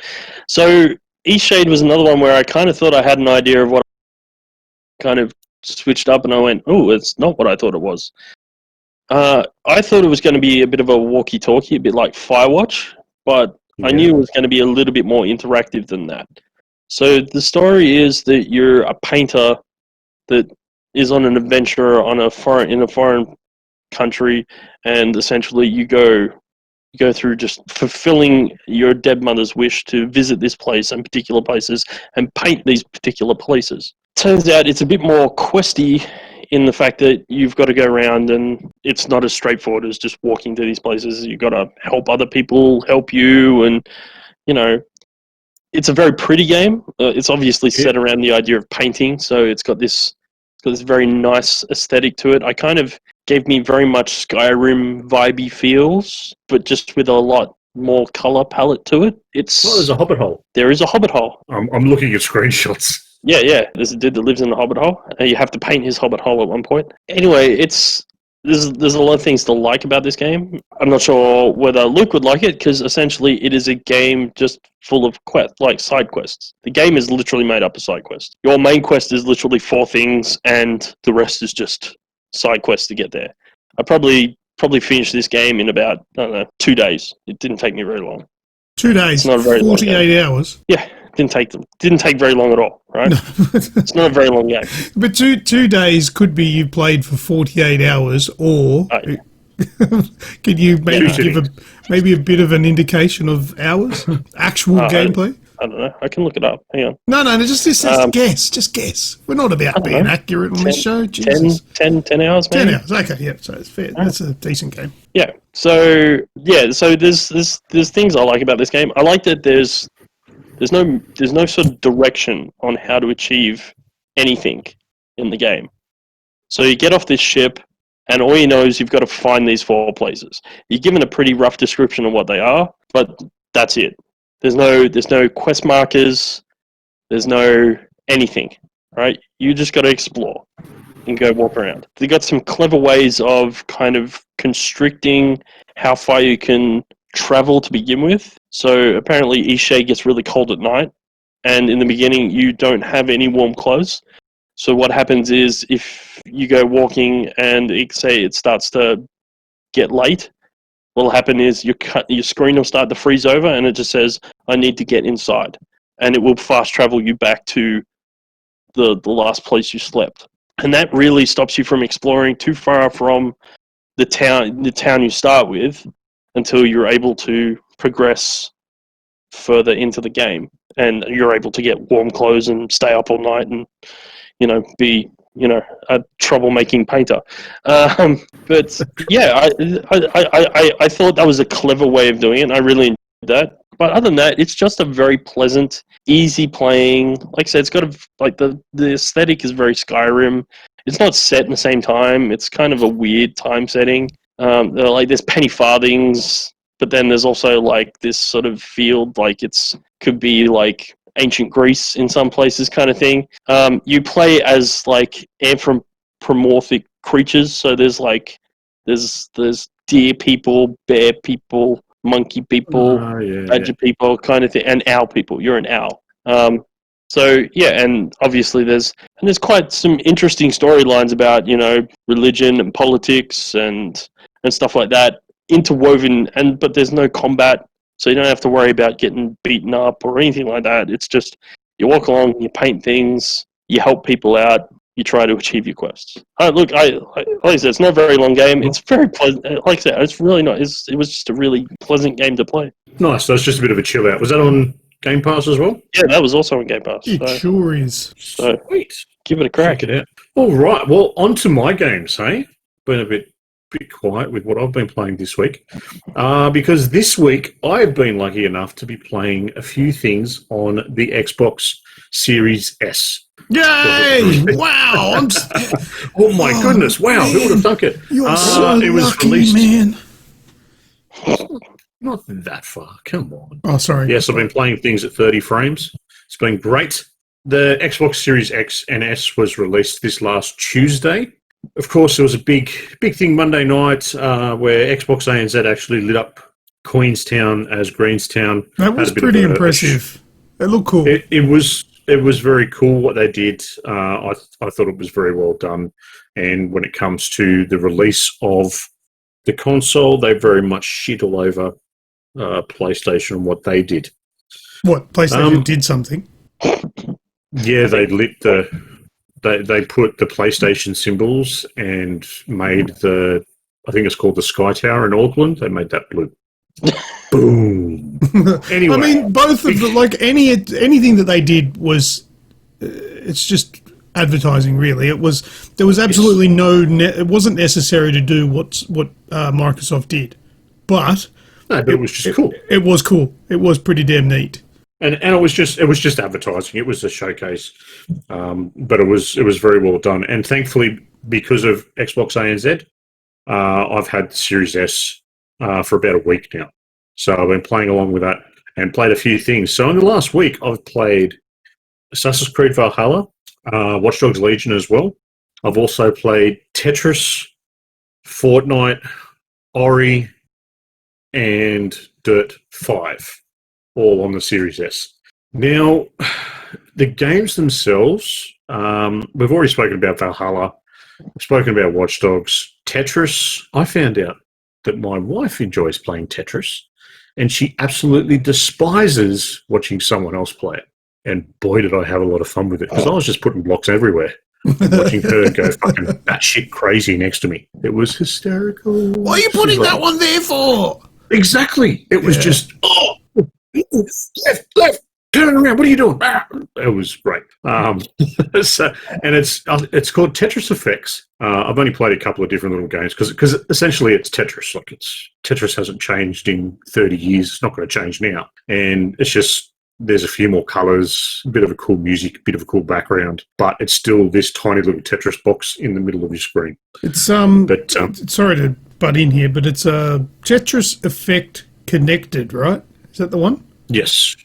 So East Shade was another one where I kind of thought I had an idea of what I kind of switched up and I went, oh, it's not what I thought it was. I thought it was going to be a bit of a walkie-talkie, a bit like Firewatch, but I knew it was going to be a little bit more interactive than that. So the story is that you're a painter that is on an adventure in a foreign country, and essentially you go through just fulfilling your dead mother's wish to visit this place and particular places and paint these particular places. Turns out it's a bit more questy in the fact that you've got to go around and it's not as straightforward as just walking to these places. You've got to help other people help you, and it's a very pretty game. It's obviously set around the idea of painting, so it's got this very nice aesthetic to it. I kind of gave me very much Skyrim vibey feels, but just with a lot more color palette to it. There's a hobbit hole. There is a hobbit hole. I'm looking at screenshots. Yeah. There's a dude that lives in the hobbit hole, and you have to paint his hobbit hole at one point. Anyway, there's a lot of things to like about this game. I'm not sure whether Luke would like it, because essentially it is a game just full of quests, like side quests. The game is literally made up of side quests. Your main quest is literally 4 things, and the rest is just side quests to get there. I probably finished this game in about, I don't know, 2 days. It didn't take me very long. 2 days, It's not a very long 48 hours. Yeah, didn't take very long at all, right? No. It's not a very long game. But two days could be you played for 48 hours, or could you maybe give a bit of an indication of hours? Actual gameplay? I don't know. I can look it up. Hang on. No, just guess. Just guess. We're not about being accurate on this show. Jesus. 10 hours, maybe? 10 hours. Okay, yeah, so it's fair. That's a decent game. Yeah. So there's things I like about this game. I like that there's no sort of direction on how to achieve anything in the game. So you get off this ship, and all you know is you've got to find these 4 places. You're given a pretty rough description of what they are, but that's it. There's no quest markers. There's no anything. right? You just got to explore and go walk around. They got some clever ways of kind of constricting how far you can travel to begin with. So apparently Ishe gets really cold at night, and in the beginning you don't have any warm clothes. So what happens is if you go walking and say it starts to get late, what'll happen is your screen will start to freeze over and it just says, I need to get inside. And it will fast travel you back to the last place you slept. And that really stops you from exploring too far from the town you start with until you're able to progress further into the game. And you're able to get warm clothes and stay up all night and, be, a troublemaking painter. But yeah, I thought that was a clever way of doing it. And I really enjoyed that. But other than that, it's just a very pleasant, easy playing. Like I said, it's got the aesthetic is very Skyrim. It's not set in the same time. It's kind of a weird time setting. There's penny farthings, but then there's also like this sort of field, like could be like ancient Greece in some places, kind of thing. You play as like anthropomorphic creatures. So there's deer people, bear people, monkey people, badger people, kind of thing, and owl people. You're an owl. So yeah, and obviously there's quite some interesting storylines about religion and politics and stuff like that interwoven. But there's no combat, so you don't have to worry about getting beaten up or anything like that. It's just you walk along, you paint things, you help people out, you try to achieve your quests. Like I said, it's not a very long game. It's very pleasant. Like I said, it's really not. It was just a really pleasant game to play. Nice. So it's just a bit of a chill out. Was that on Game Pass as well? Yeah, that was also on Game Pass. It sure is. So sweet. Give it a crack. Check it out. All right. Well, on to my games, hey? Been a bit quiet with what I've been playing this week. Because this week I've been lucky enough to be playing a few things on the Xbox Series S. Yay! Wow! Oh my goodness! Wow! Man, who would have thunk it? You are so it was lucky, released, man. Not that far. Come on. Oh, sorry. Yes, I've been playing things at 30 frames. It's been great. The Xbox Series X and S was released this last Tuesday. Of course, there was a big thing Monday night where Xbox ANZ actually lit up Queenstown as Greenstown. That was pretty impressive. It looked cool. It was very cool what they did. I thought it was very well done. And when it comes to the release of the console, they very much shit all over PlayStation and what they did. What? PlayStation did something? Yeah, they lit they put the PlayStation symbols and made I think it's called the Sky Tower in Auckland. They made that blue. Boom. Anyway, I mean, both of the anything that they did was it's just advertising. Really, there was absolutely it wasn't necessary to do what Microsoft did, but it was just cool. It was cool. It was pretty damn neat. And it was just advertising. It was a showcase, but it was very well done. And thankfully, because of Xbox ANZ, I've had the Series S for about a week now. So I've been playing along with that and played a few things. So in the last week, I've played Assassin's Creed Valhalla, Watch Dogs Legion as well. I've also played Tetris, Fortnite, Ori, and Dirt 5, all on the Series S. Now, the games themselves, we've already spoken about Valhalla, spoken about Watch Dogs. Tetris, I found out that my wife enjoys playing Tetris, and she absolutely despises watching someone else play it. And boy, did I have a lot of fun with it, because I was just putting blocks everywhere, watching her go fucking batshit crazy next to me. It was hysterical. What are you putting that one there for? Exactly. It was just, left, turn around. What are you doing? It was great. And it's called Tetris Effects. I've only played a couple of different little games because essentially it's Tetris. Like Tetris hasn't changed in 30 years. It's not going to change now. And it's just there's a few more colours, a bit of a cool music, a bit of a cool background, but it's still this tiny little Tetris box in the middle of your screen. It's sorry to butt in here, but it's a Tetris Effect Connected, right? Is that the one? Yes.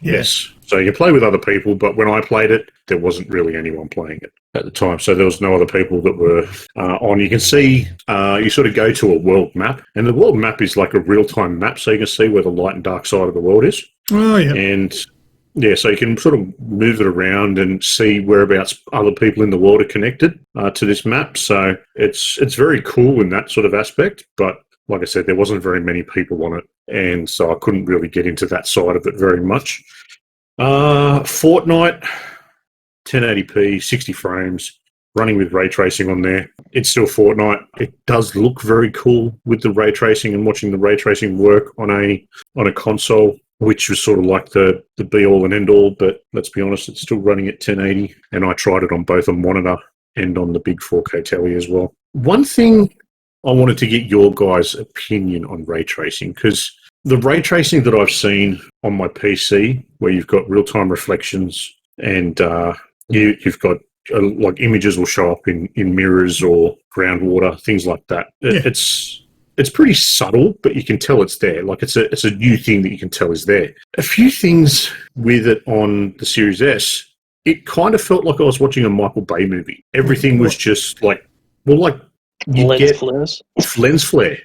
So you can play with other people, but when I played it, there wasn't really anyone playing it. at the time, so there was no other people that were on. You can see, you sort of go to a world map, and the world map is like a real-time map, so you can see where the light and dark side of the world is. Oh, yeah. And, yeah, so you can sort of move it around and see whereabouts other people in the world are connected to this map, so it's very cool in that sort of aspect, but like I said, there wasn't very many people on it, and so I couldn't really get into that side of it very much. Fortnite, 1080p, 60 frames, running with ray tracing on there. It's still Fortnite. It does look very cool with the ray tracing and watching the ray tracing work on a console, which was sort of like the be-all and end-all, but let's be honest, it's still running at 1080, and I tried it on both a monitor and on the big 4K telly as well. One thing I wanted to get your guys' opinion on ray tracing, because the ray tracing that I've seen on my PC, where you've got real-time reflections and you've got like images will show up in mirrors or groundwater, things like that. Yeah. It's pretty subtle, but you can tell it's there. Like it's a new thing that you can tell is there. A few things with it on the Series S, it kind of felt like I was watching a Michael Bay movie. Everything was just like, Lens flares. Lens flare.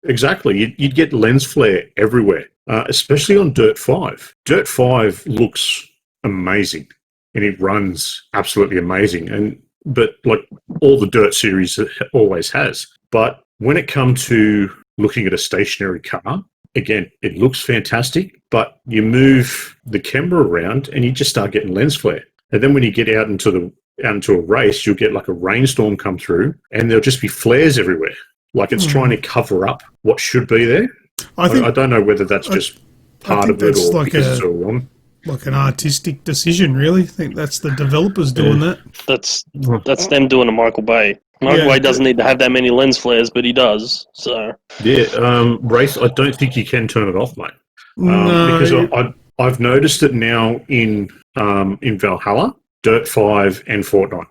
Exactly. You'd get lens flare everywhere, especially on Dirt 5. Dirt 5 looks amazing, and it runs absolutely amazing. But like all the Dirt series always has. But when it comes to looking at a stationary car, again, it looks fantastic, but you move the camera around and you just start getting lens flare. And then when you get out into a race, you'll get like a rainstorm come through, and there'll just be flares everywhere. Like it's trying to cover up what should be there. I don't know whether that's just part of it or like because it's all wrong. Like an artistic decision, really. I think that's the developers doing that. That's them doing a Michael Bay. Michael Bay doesn't need to have that many lens flares, but he does. So race, I don't think you can turn it off, mate. No. Because I've noticed it now in Valhalla, Dirt 5, and Fortnite.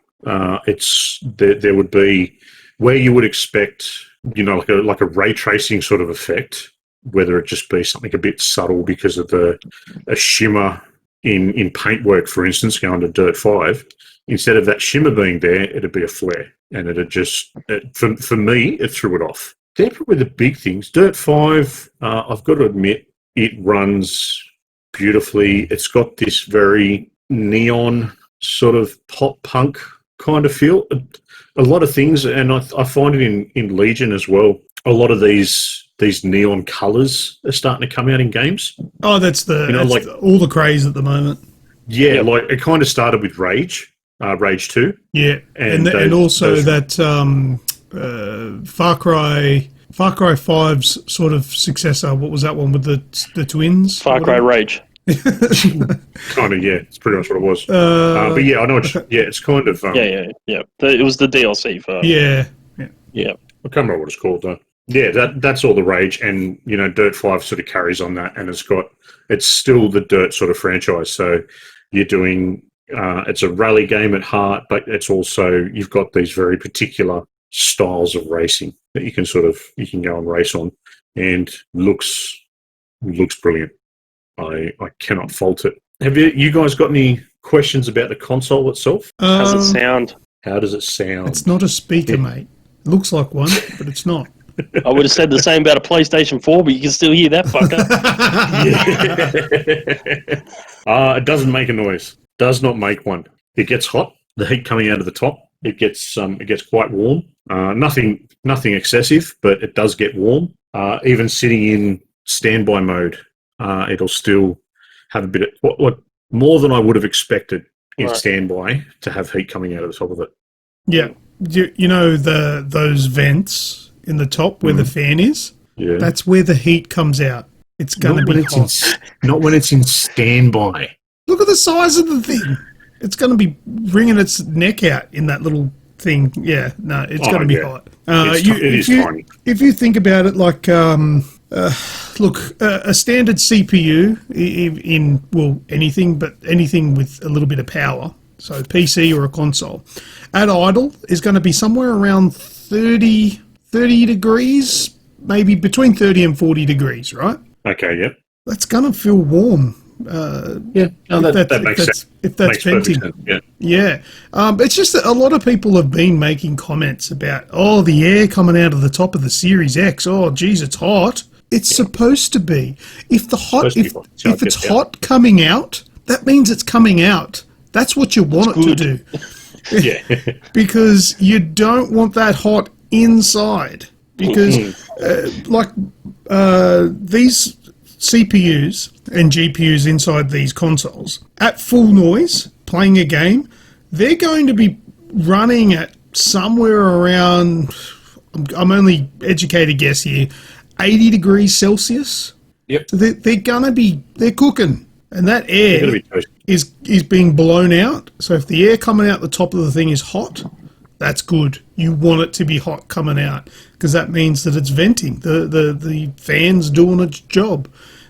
There would be where you would expect, like a ray tracing sort of effect, whether it just be something a bit subtle because of a shimmer in paintwork, for instance, going to Dirt 5. Instead of that shimmer being there, it'd be a flare, and for me, it threw it off. They're probably the big things. Dirt 5, I've got to admit, it runs beautifully. It's got this very neon sort of pop punk kind of feel. A lot of things, and I find it in Legion as well. A lot of these neon colours are starting to come out in games. Oh, that's all the craze at the moment. Yeah, like it kind of started with Rage 2. Yeah, and also that Far Cry 5's sort of successor. What was that one with the twins? Far Cry Rage. Kind of, yeah. It's pretty much what it was. But yeah, I know. It's kind of. Yeah. It was the DLC for. Yeah. I can't remember what it's called though. Yeah, that's all the Rage, and Dirt 5 sort of carries on that, and it's still the Dirt sort of franchise. So you're doing. It's a rally game at heart, but it's also you've got these very particular styles of racing that you can go and race on, and looks brilliant. I cannot fault it. Have you guys got any questions about the console itself? How does it sound? How does it sound? It's not a speaker, mate. It looks like one, but it's not. I would have said the same about a PlayStation 4, but you can still hear that fucker. It doesn't make a noise. Does not make one. It gets hot. The heat coming out of the top. It gets quite warm. Nothing excessive, but it does get warm. Even sitting in standby mode, it'll still have a bit of more than I would have expected in standby to have heat coming out of the top of it. Yeah, those vents in the top where the fan is. Yeah, that's where the heat comes out. It's going to be hot. Not when it's in standby. Look at the size of the thing. It's going to be wringing its neck out in that little thing. Yeah, no, it's going to be hot. It is tiny. If you think about it like, a standard CPU anything with a little bit of power, so PC or a console, at idle is going to be somewhere around 30 degrees, maybe between 30 and 40 degrees, right? Okay, yep. That's going to feel warm Yeah, no, that makes sense. If that's Makes perfect venting. sense, yeah. Yeah. It's just that a lot of people have been making comments about, the air coming out of the top of the Series X. Oh, geez, it's hot. It's supposed to be. If it's hot coming out, that means it's coming out. That's what you want it to do. Yeah. Because you don't want that hot inside. Because, these CPUs and GPUs inside these consoles, at full noise, playing a game, they're going to be running at somewhere around, I'm only educated guess here, 80 degrees Celsius. Yep. So they're cooking. And that air is being blown out. So if the air coming out the top of the thing is hot, that's good. You want it to be hot coming out because that means that it's venting. The fan's doing its job.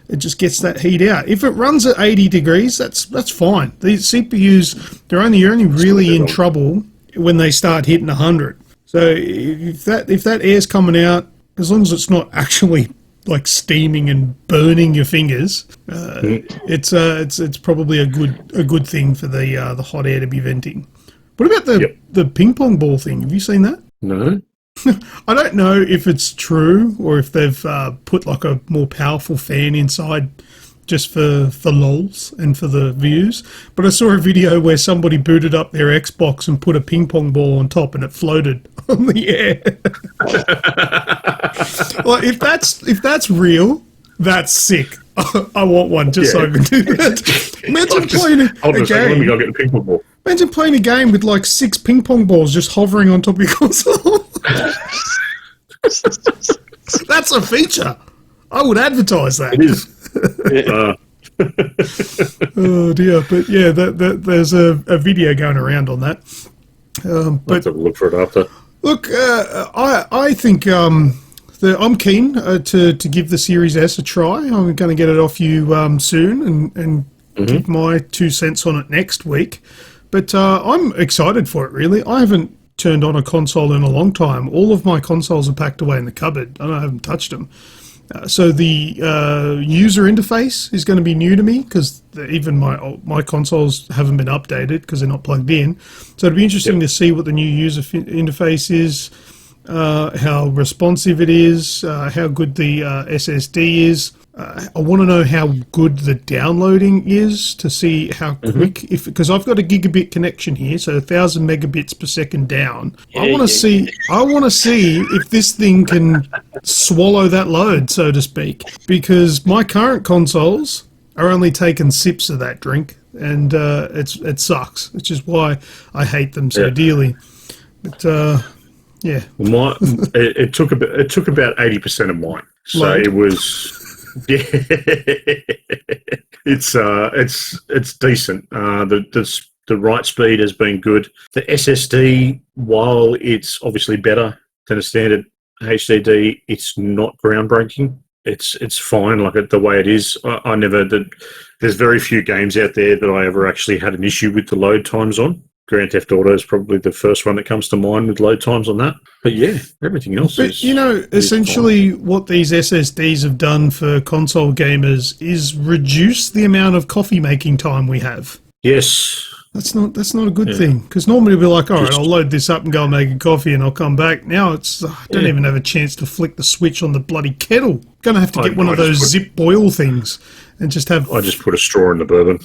It just gets that heat out. If it runs at 80 degrees, that's fine. These CPUs, you're only really in trouble when they start hitting 100. So if that air's coming out, as long as it's not actually like steaming and burning your fingers, it's probably a good thing for the hot air to be venting. What about the ping pong ball thing? Have you seen that? No. I don't know if it's true or if they've put like a more powerful fan inside just for lols and for the views. But I saw a video where somebody booted up their Xbox and put a ping pong ball on top and it floated on the air. Well, if that's real, that's sick. I want one just so I can do that. Imagine playing a game. Let me go get the ping pong ball. Imagine playing a game with like 6 ping pong balls just hovering on top of your console. That's a feature. I would advertise that. It is. Oh dear, but yeah, there's a video going around on that. But I'll have to look for it after. Look, I think I'm keen to give the Series S a try. I'm going to get it off you soon and give my 2 cents on it next week. But I'm excited for it, really. I haven't turned on a console in a long time. All of my consoles are packed away in the cupboard. I haven't touched them. So the user interface is going to be new to me because even my consoles haven't been updated because they're not plugged in. So it'll be interesting to see what the new user interface is, how responsive it is, how good the SSD is. I want to know how good the downloading is to see how quick, because I've got a gigabit connection here, so 1,000 megabits per second down. I want to see if this thing can swallow that load, so to speak, because my current consoles are only taking sips of that drink, and it sucks, which is why I hate them so dearly. But yeah, it took about 80% of mine, so load. It was. Yeah, it's decent. The write speed has been good. The SSD, while it's obviously better than a standard HDD, it's not groundbreaking. It's fine like the way it is. There's very few games out there that I ever actually had an issue with the load times on. Grand Theft Auto is probably the first one that comes to mind with load times on that. But yeah, everything else is... But, essentially what these SSDs have done for console gamers is reduce the amount of coffee-making time we have. Yes. That's not a good thing, because normally we'll be like, all right, I'll load this up and go and make a coffee and I'll come back. Now I don't even have a chance to flick the switch on the bloody kettle. Going to have to get one of those zip boil things and just have... I just put a straw in the bourbon.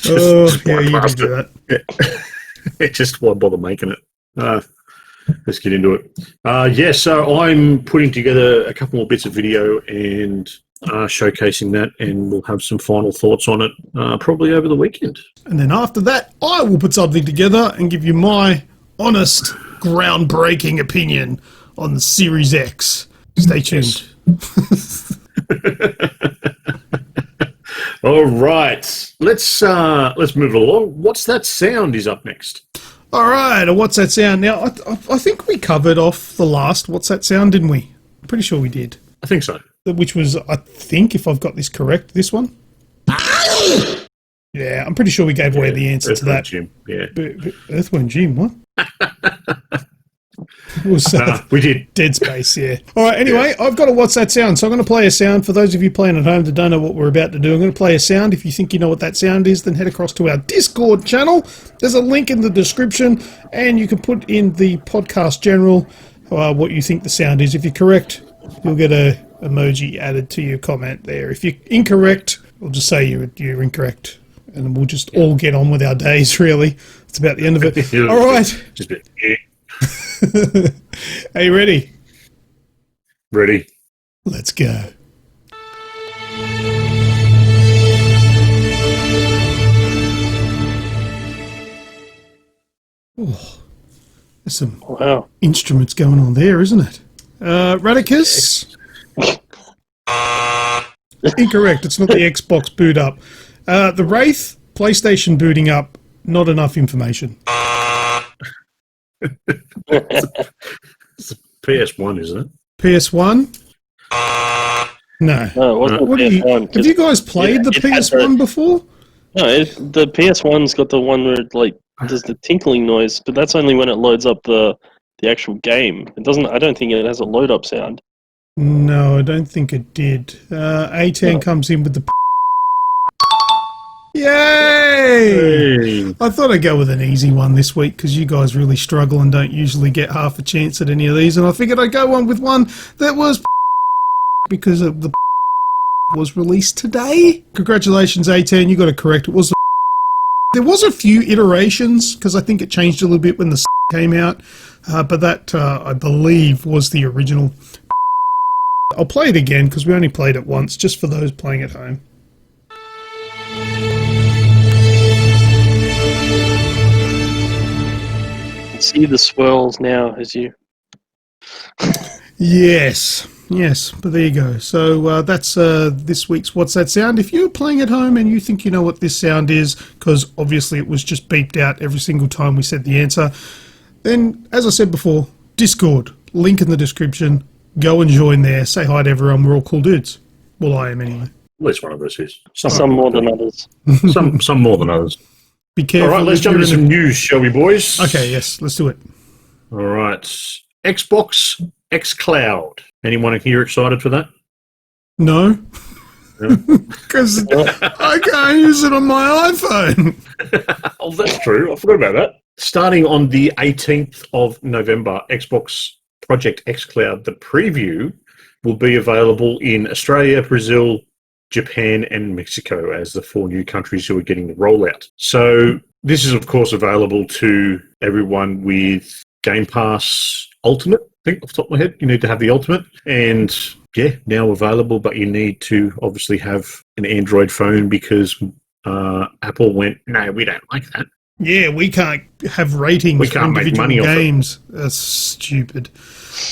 Oh, yeah, you can do that. Yeah. Just why bother making it? Let's get into it. So I'm putting together a couple more bits of video and showcasing that, and we'll have some final thoughts on it probably over the weekend. And then after that, I will put something together and give you my honest, groundbreaking opinion on the Series X. Stay tuned. Yes. All right, let's move along. What's That Sound is up next. All right, What's That Sound? Now, I think we covered off the last What's That Sound, didn't we? I'm pretty sure we did. I think so. Which was, I think, if I've got this correct, this one. Yeah, I'm pretty sure we gave away the answer to that. Jim, yeah. Earthworm Jim, what? Was We did. Dead Space, yeah. All right, anyway, I've got a What's That Sound? So I'm going to play a sound. For those of you playing at home that don't know what we're about to do, I'm going to play a sound. If you think you know what that sound is, then head across to our Discord channel. There's a link in the description, and you can put in the podcast general what you think the sound is. If you're correct, you'll get a emoji added to your comment there. If you're incorrect, we'll just say you're incorrect, and then we'll just all get on with our days, really. It's about the end of it. All right. Just a bit, yeah. Are you ready? Ready. Let's go. Oh, there's some instruments going on there, isn't it? Radicus? Incorrect. It's not the Xbox boot up. The Wraith, PlayStation booting up. Not enough information. It's a PS1, isn't it? PS1? No. No, it wasn't PS1. Have you guys played the PS1 before? No, the PS1's got the one where it, like, does the tinkling noise, but that's only when it loads up the actual game. It doesn't. I don't think it has a load up sound. No, I don't think it did. A10 comes in with the. Yay! I thought I'd go with an easy one this week because you guys really struggle and don't usually get half a chance at any of these, and I figured I'd go on with one that was because of the was released today. Congratulations, A10, you got it correct. It was the. There was a few iterations because I think it changed a little bit when the came out, but that I believe was the original. I'll play it again because we only played it once, just for those playing at home. See the swirls now as you. Yes, but there you go. So that's this week's What's That Sound? If you're playing at home and you think you know what this sound is, because obviously it was just beeped out every single time we said the answer, then, as I said before, Discord, link in the description. Go and join there. Say hi to everyone. We're all cool dudes. Well, I am anyway. At least one of us is. Some more than others. Some more than others. Be careful. All right, let's jump into some news, shall we, boys? Okay, yes, let's do it. All right. Xbox Xcloud. Anyone here excited for that? No. Because I can't use it on my iPhone. Oh, that's true. I forgot about that. Starting on the 18th of November, Xbox Project Xcloud, the preview, will be available in Australia, Brazil, Japan and Mexico as the 4 new countries who are getting the rollout. So this is, of course, available to everyone with Game Pass Ultimate. I think off the top of my head, you need to have the Ultimate. And yeah, now available, but you need to obviously have an Android phone because Apple went, no, we don't like that. Yeah, we can't have ratings we can't for individual make money games. That's stupid.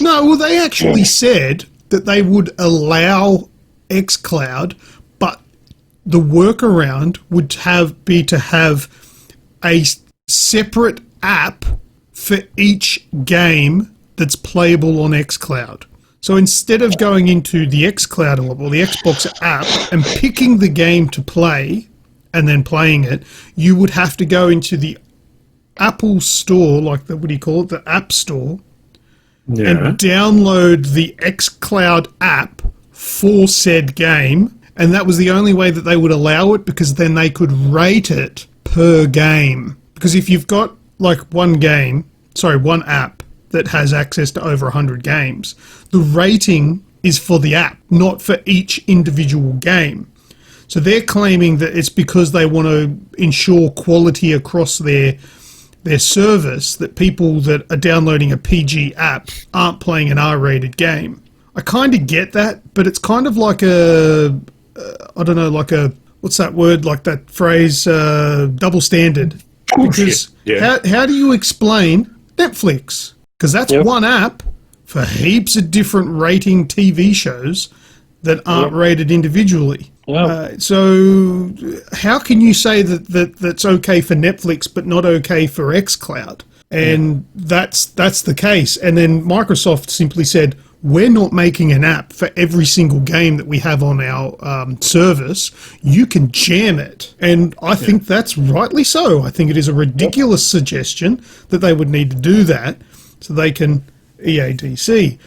No, well, they actually said that they would allow Xcloud, but the workaround would be to have a separate app for each game that's playable on Xcloud. So instead of going into the Xcloud or the Xbox app and picking the game to play and then playing it, you would have to go into the Apple store, like the, what do you call it, the App Store, and download the Xcloud app for said game, and that was the only way that they would allow it, because then they could rate it per game. Because if you've got like one app that has access to over 100 games, the rating is for the app, not for each individual game. So they're claiming that it's because they want to ensure quality across their service, that people that are downloading a PG app aren't playing an R-rated game. I kind of get that, but it's kind of like I don't know, like a, what's that word, like that phrase, double standard. Because how do you explain Netflix? Because that's one app for heaps of different rating TV shows that aren't rated individually. So how can you say that's okay for Netflix but not okay for Xcloud? And that's the case. And then Microsoft simply said, we're not making an app for every single game that we have on our service. You can jam it. And I think that's rightly so. I think it is a ridiculous suggestion that they would need to do that. so they can EADC.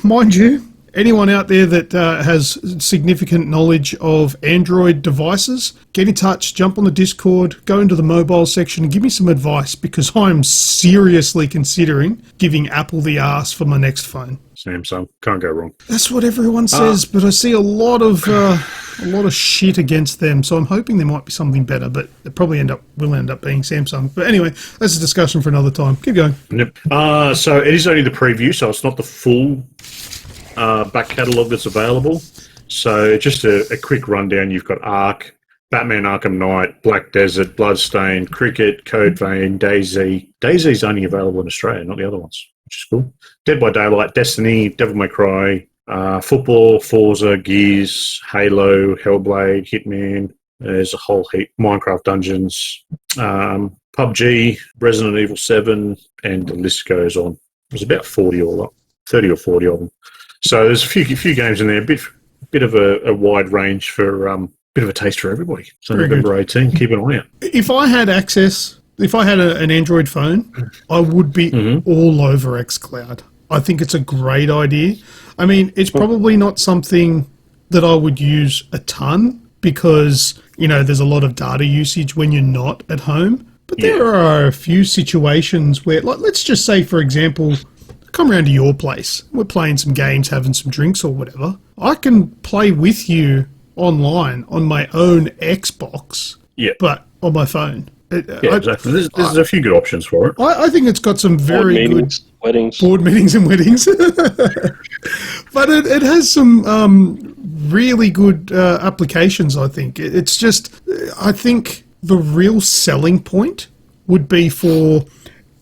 Mind you, anyone out there that has significant knowledge of Android devices, get in touch, jump on the Discord, go into the mobile section and give me some advice, because I'm seriously considering giving Apple the arse for my next phone. Samsung, can't go wrong. That's what everyone says, but I see a lot of shit against them, so I'm hoping there might be something better, but it probably will end up being Samsung. But anyway, that's a discussion for another time. Keep going. Yep. So it is only the preview, so it's not the full back catalogue that's available. So just a quick rundown. You've got Ark, Batman Arkham Knight, Black Desert, Bloodstained, Cricket, Code Vein, DayZ. DayZ's only available in Australia, not the other ones, which is cool. Dead by Daylight, Destiny, Devil May Cry, Football, Forza, Gears, Halo, Hellblade, Hitman. There's a whole heap. Minecraft Dungeons, PUBG, Resident Evil 7, and the list goes on. There's about 40 all up, 30 or 40 of them. So there's a few games in there, a bit of a wide range for bit of a taste for everybody. So Very November good. 18, keep an eye out. If I had access, if I had an Android phone, I would be all over Xcloud. I think it's a great idea. I mean, it's probably not something that I would use a ton because, you know, there's a lot of data usage when you're not at home. But there are a few situations where, like, let's just say, for example, come around to your place. We're playing some games, having some drinks or whatever. I can play with you online on my own Xbox, but on my phone. Exactly. There's a few good options for it. I think it's got some very good board meetings and weddings. But it has some really good applications, I think. It's just, I think the real selling point would be for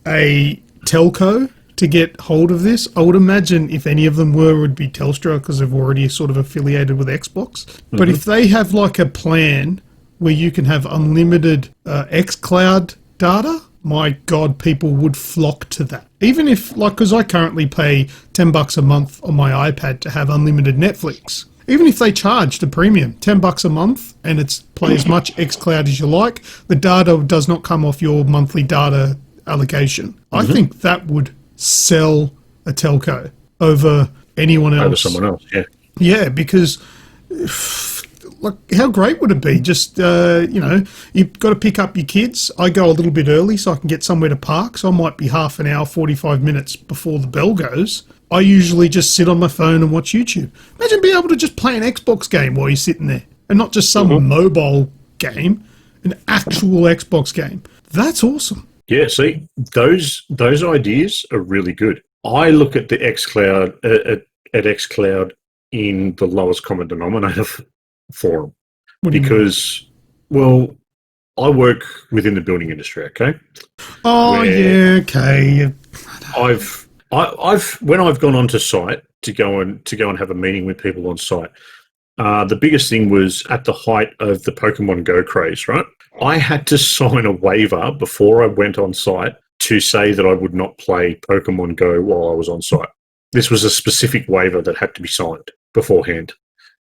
a telco to get hold of this. I would imagine if any of them would be Telstra, because they've already sort of affiliated with Xbox. But if they have like a plan where you can have unlimited Xcloud data, my God, people would flock to that. Even if, like, because I currently pay $10 a month on my iPad to have unlimited Netflix. Even if they charged a premium, $10 a month, and it's play as much Xcloud as you like, the data does not come off your monthly data allocation. I think that would sell a telco over anyone else. Over someone else, yeah. Yeah, because like, how great would it be? Just, you know, you've got to pick up your kids. I go a little bit early so I can get somewhere to park, so I might be half an hour, 45 minutes before the bell goes. I usually just sit on my phone and watch YouTube. Imagine being able to just play an Xbox game while you're sitting there, and not just some mobile game, an actual Xbox game. That's awesome. Yeah, see, those ideas are really good. I look at the Xcloud at Xcloud in the lowest common denominator for them. Because, well, I work within the building industry, okay? Oh, yeah, okay. I've when I've gone onto site to go and have a meeting with people on site, the biggest thing was at the height of the Pokemon Go craze, right? I had to sign a waiver before I went on site to say that I would not play Pokemon Go while I was on site. This was a specific waiver that had to be signed beforehand.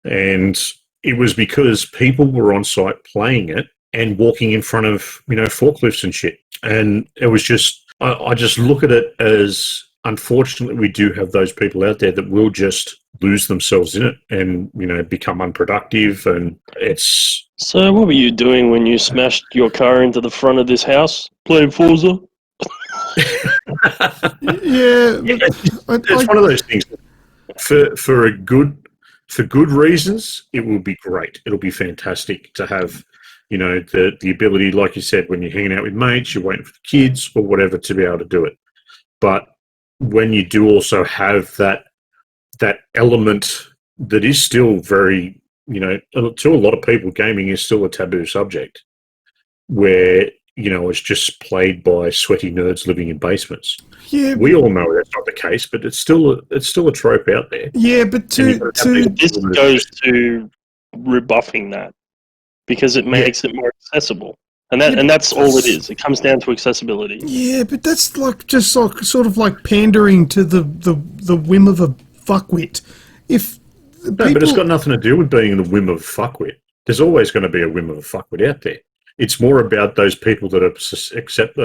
And it was because people were on site playing it and walking in front of, you know, forklifts and shit. And it was just, I just look at it as, unfortunately, we do have those people out there that will just lose themselves in it and, you know, become unproductive. And it's... So what were you doing when you smashed your car into the front of this house? Playing Forza? It's one of those things. For good reasons, it will be great. It'll be fantastic to have, you know, the ability, like you said, when you're hanging out with mates, you're waiting for the kids or whatever, to be able to do it. But when you do also have that element that is still very, you know, to a lot of people, gaming is still a taboo subject, where, you know, it's just played by sweaty nerds living in basements. Yeah, we all know that's not the case, but it's still a trope out there. Yeah, but this goes to rebuffing that, because it makes it more accessible. And that's all it is. It comes down to accessibility. Yeah, but that's like just like sort of like pandering to the whim of a fuckwit. But it's got nothing to do with being the whim of a fuckwit. There's always going to be a whim of a fuckwit out there. It's more about those people that are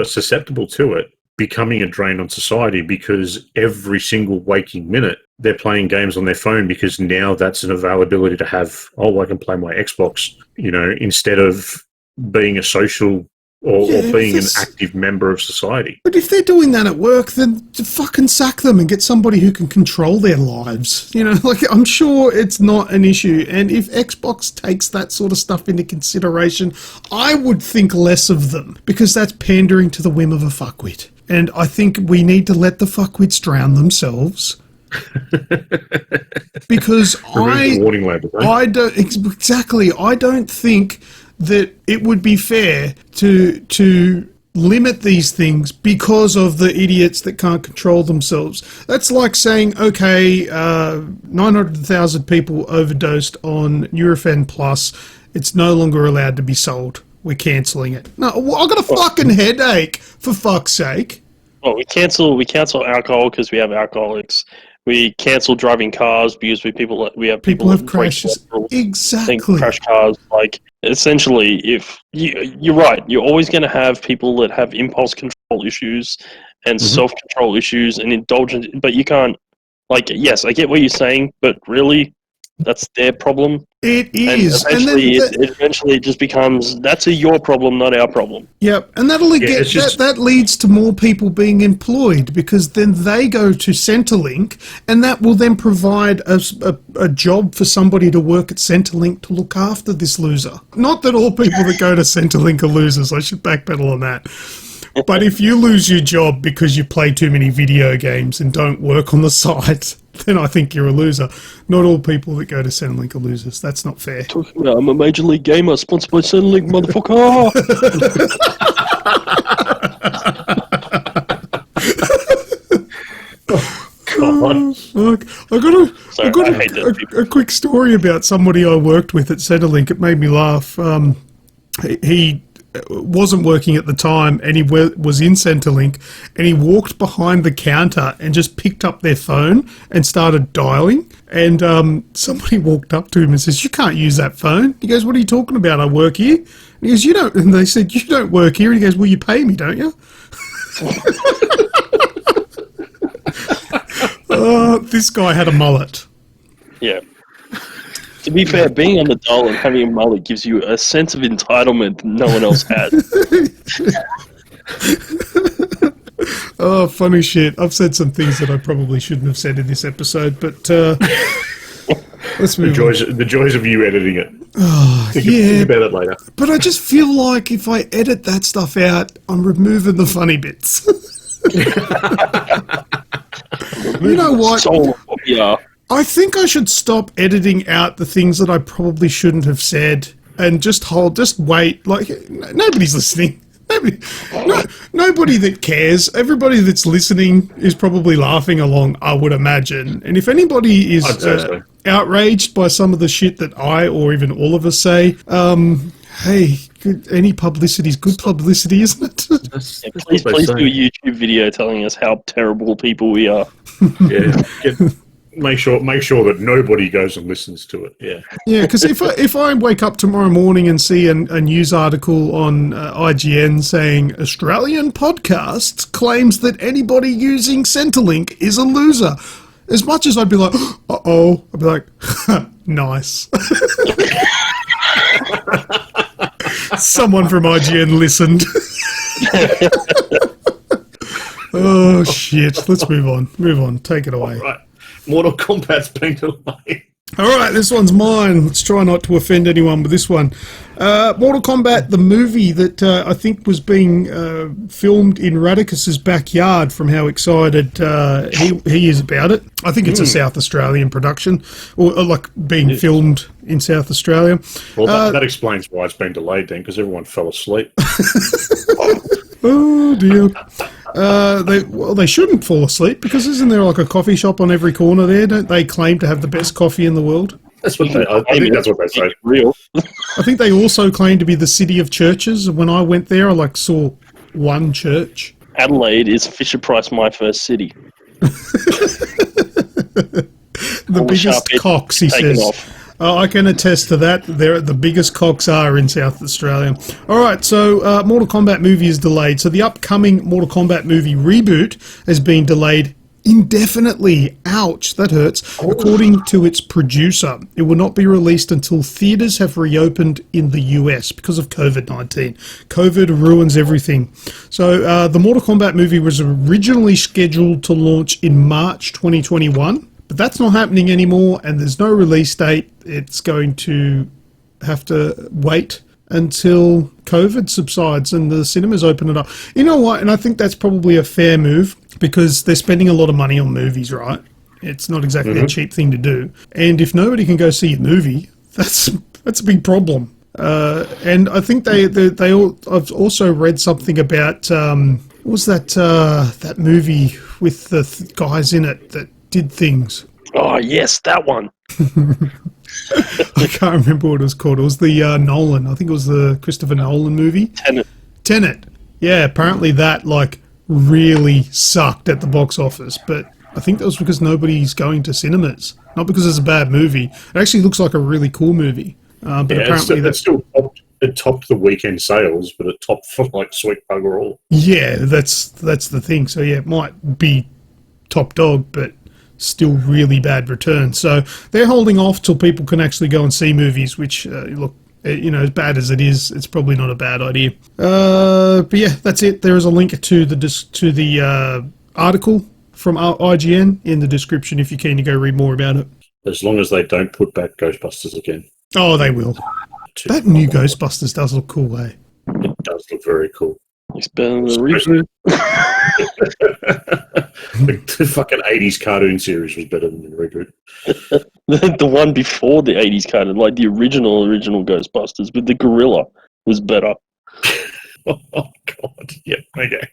susceptible to it becoming a drain on society because every single waking minute they're playing games on their phone because now that's an availability to have, oh, I can play my Xbox, instead of being a social or being an active member of society. But if they're doing that at work, then fucking sack them and get somebody who can control their lives. I'm sure it's not an issue. And if Xbox takes that sort of stuff into consideration, I would think less of them, because that's pandering to the whim of a fuckwit. And I think we need to let the fuckwits drown themselves. Because I don't think that it would be fair to limit these things because of the idiots that can't control themselves. That's like saying, okay, 900,000 people overdosed on Nurofen Plus. It's no longer allowed to be sold. We're cancelling it. No, I've got a fucking headache, for fuck's sake. Well, we cancel alcohol because we have alcoholics. We cancel driving cars because we have people have crashes. Exactly. Crash cars. Like, essentially, if you're right, you're always going to have people that have impulse control issues and self-control issues and indulgence, but you can't, yes, I get what you're saying, but really, that's their problem. It is. And eventually it just becomes, that's your problem, not our problem. Yep, and that leads to more people being employed, because then they go to Centrelink, and that will then provide a job for somebody to work at Centrelink to look after this loser. Not that all people that go to Centrelink are losers, I should backpedal on that. But if you lose your job because you play too many video games and don't work on the site, then I think you're a loser. Not all people that go to Centrelink are losers. That's not fair. Talking about, I'm a major league gamer sponsored by Centrelink, motherfucker. Look, I got a quick story about somebody I worked with at Centrelink. It made me laugh. He wasn't working at the time, and he was in Centrelink, and he walked behind the counter and just picked up their phone and started dialing. And somebody walked up to him and says, "You can't use that phone." He goes, "What are you talking about? I work here." And he goes, "You don't." And they said, "You don't work here." And he goes, "Well, you pay me, don't you?" This guy had a mullet. Yeah. To be fair, being on the dole and having a mullet gives you a sense of entitlement that no one else has. Oh, funny shit. I've said some things that I probably shouldn't have said in this episode, but let's move on. The joys of you editing it. Oh, Think about it later. But I just feel like if I edit that stuff out, I'm removing the funny bits. You know what? Yeah. I think I should stop editing out the things that I probably shouldn't have said and just wait. Like, nobody's listening. Nobody that cares. Everybody that's listening is probably laughing along, I would imagine. And if anybody is outraged by some of the shit that I or even all of us say, hey, any publicity is good publicity, isn't it? Please do a YouTube video telling us how terrible people we are. Yeah. Make sure that nobody goes and listens to it. Yeah, because if I wake up tomorrow morning and see a news article on IGN saying Australian podcasts claims that anybody using Centrelink is a loser, as much as I'd be like, uh-oh, I'd be like, nice. Someone from IGN listened. Oh shit! Let's move on. Take it away. All right. Mortal Kombat's been delayed. All right, this one's mine. Let's try not to offend anyone with this one. Mortal Kombat, the movie that I think was being filmed in Radicus's backyard, from how excited he is about it. I think it's a South Australian production, or like being filmed in South Australia. Well, that explains why it's been delayed then, because everyone fell asleep. Oh dear. They shouldn't fall asleep, because isn't there like a coffee shop on every corner there? Don't they claim to have the best coffee in the world? I think that's what they say. Real. I think they also claim to be the city of churches. When I went there, I saw one church. Adelaide is Fisher Price my first city. The biggest cocks, he says. I can attest to that. They're the biggest cocks are in South Australia. All right, so Mortal Kombat movie is delayed. So the upcoming Mortal Kombat movie reboot has been delayed indefinitely. Ouch, that hurts. According to its producer, it will not be released until theaters have reopened in the US because of COVID-19. COVID ruins everything. So the Mortal Kombat movie was originally scheduled to launch in March 2021, but that's not happening anymore, and there's no release date. It's going to have to wait until COVID subsides and the cinemas open it up. You know what? And I think that's probably a fair move because they're spending a lot of money on movies, right? It's not exactly a cheap thing to do. And if nobody can go see a movie, that's a big problem. And I think I've also read something about, what was that movie with the guys in it that did things? Oh, yes, that one. I can't remember what it was called. It was the Nolan. I think it was the Christopher Nolan movie. Tenet. Yeah, apparently that really sucked at the box office, but I think that was because nobody's going to cinemas, not because it's a bad movie. It actually looks like a really cool movie. But apparently it topped the weekend sales, but it topped for sweet bugger all. Yeah, that's the thing. So yeah, it might be top dog, but still really bad return. So they're holding off till people can actually go and see movies, which look, as bad as it is, it's probably not a bad idea. But yeah, that's it. There is a link to the article from IGN in the description if you're keen to go read more about it. As long as they don't put back Ghostbusters again. Oh, they will. That new Ghostbusters does look cool, eh? It does look very cool. It's better than the reboot. The fucking 80s cartoon series was better than the reboot. The one before the 80s cartoon, like the original Ghostbusters with the gorilla, was better. Oh, God. Yeah, okay.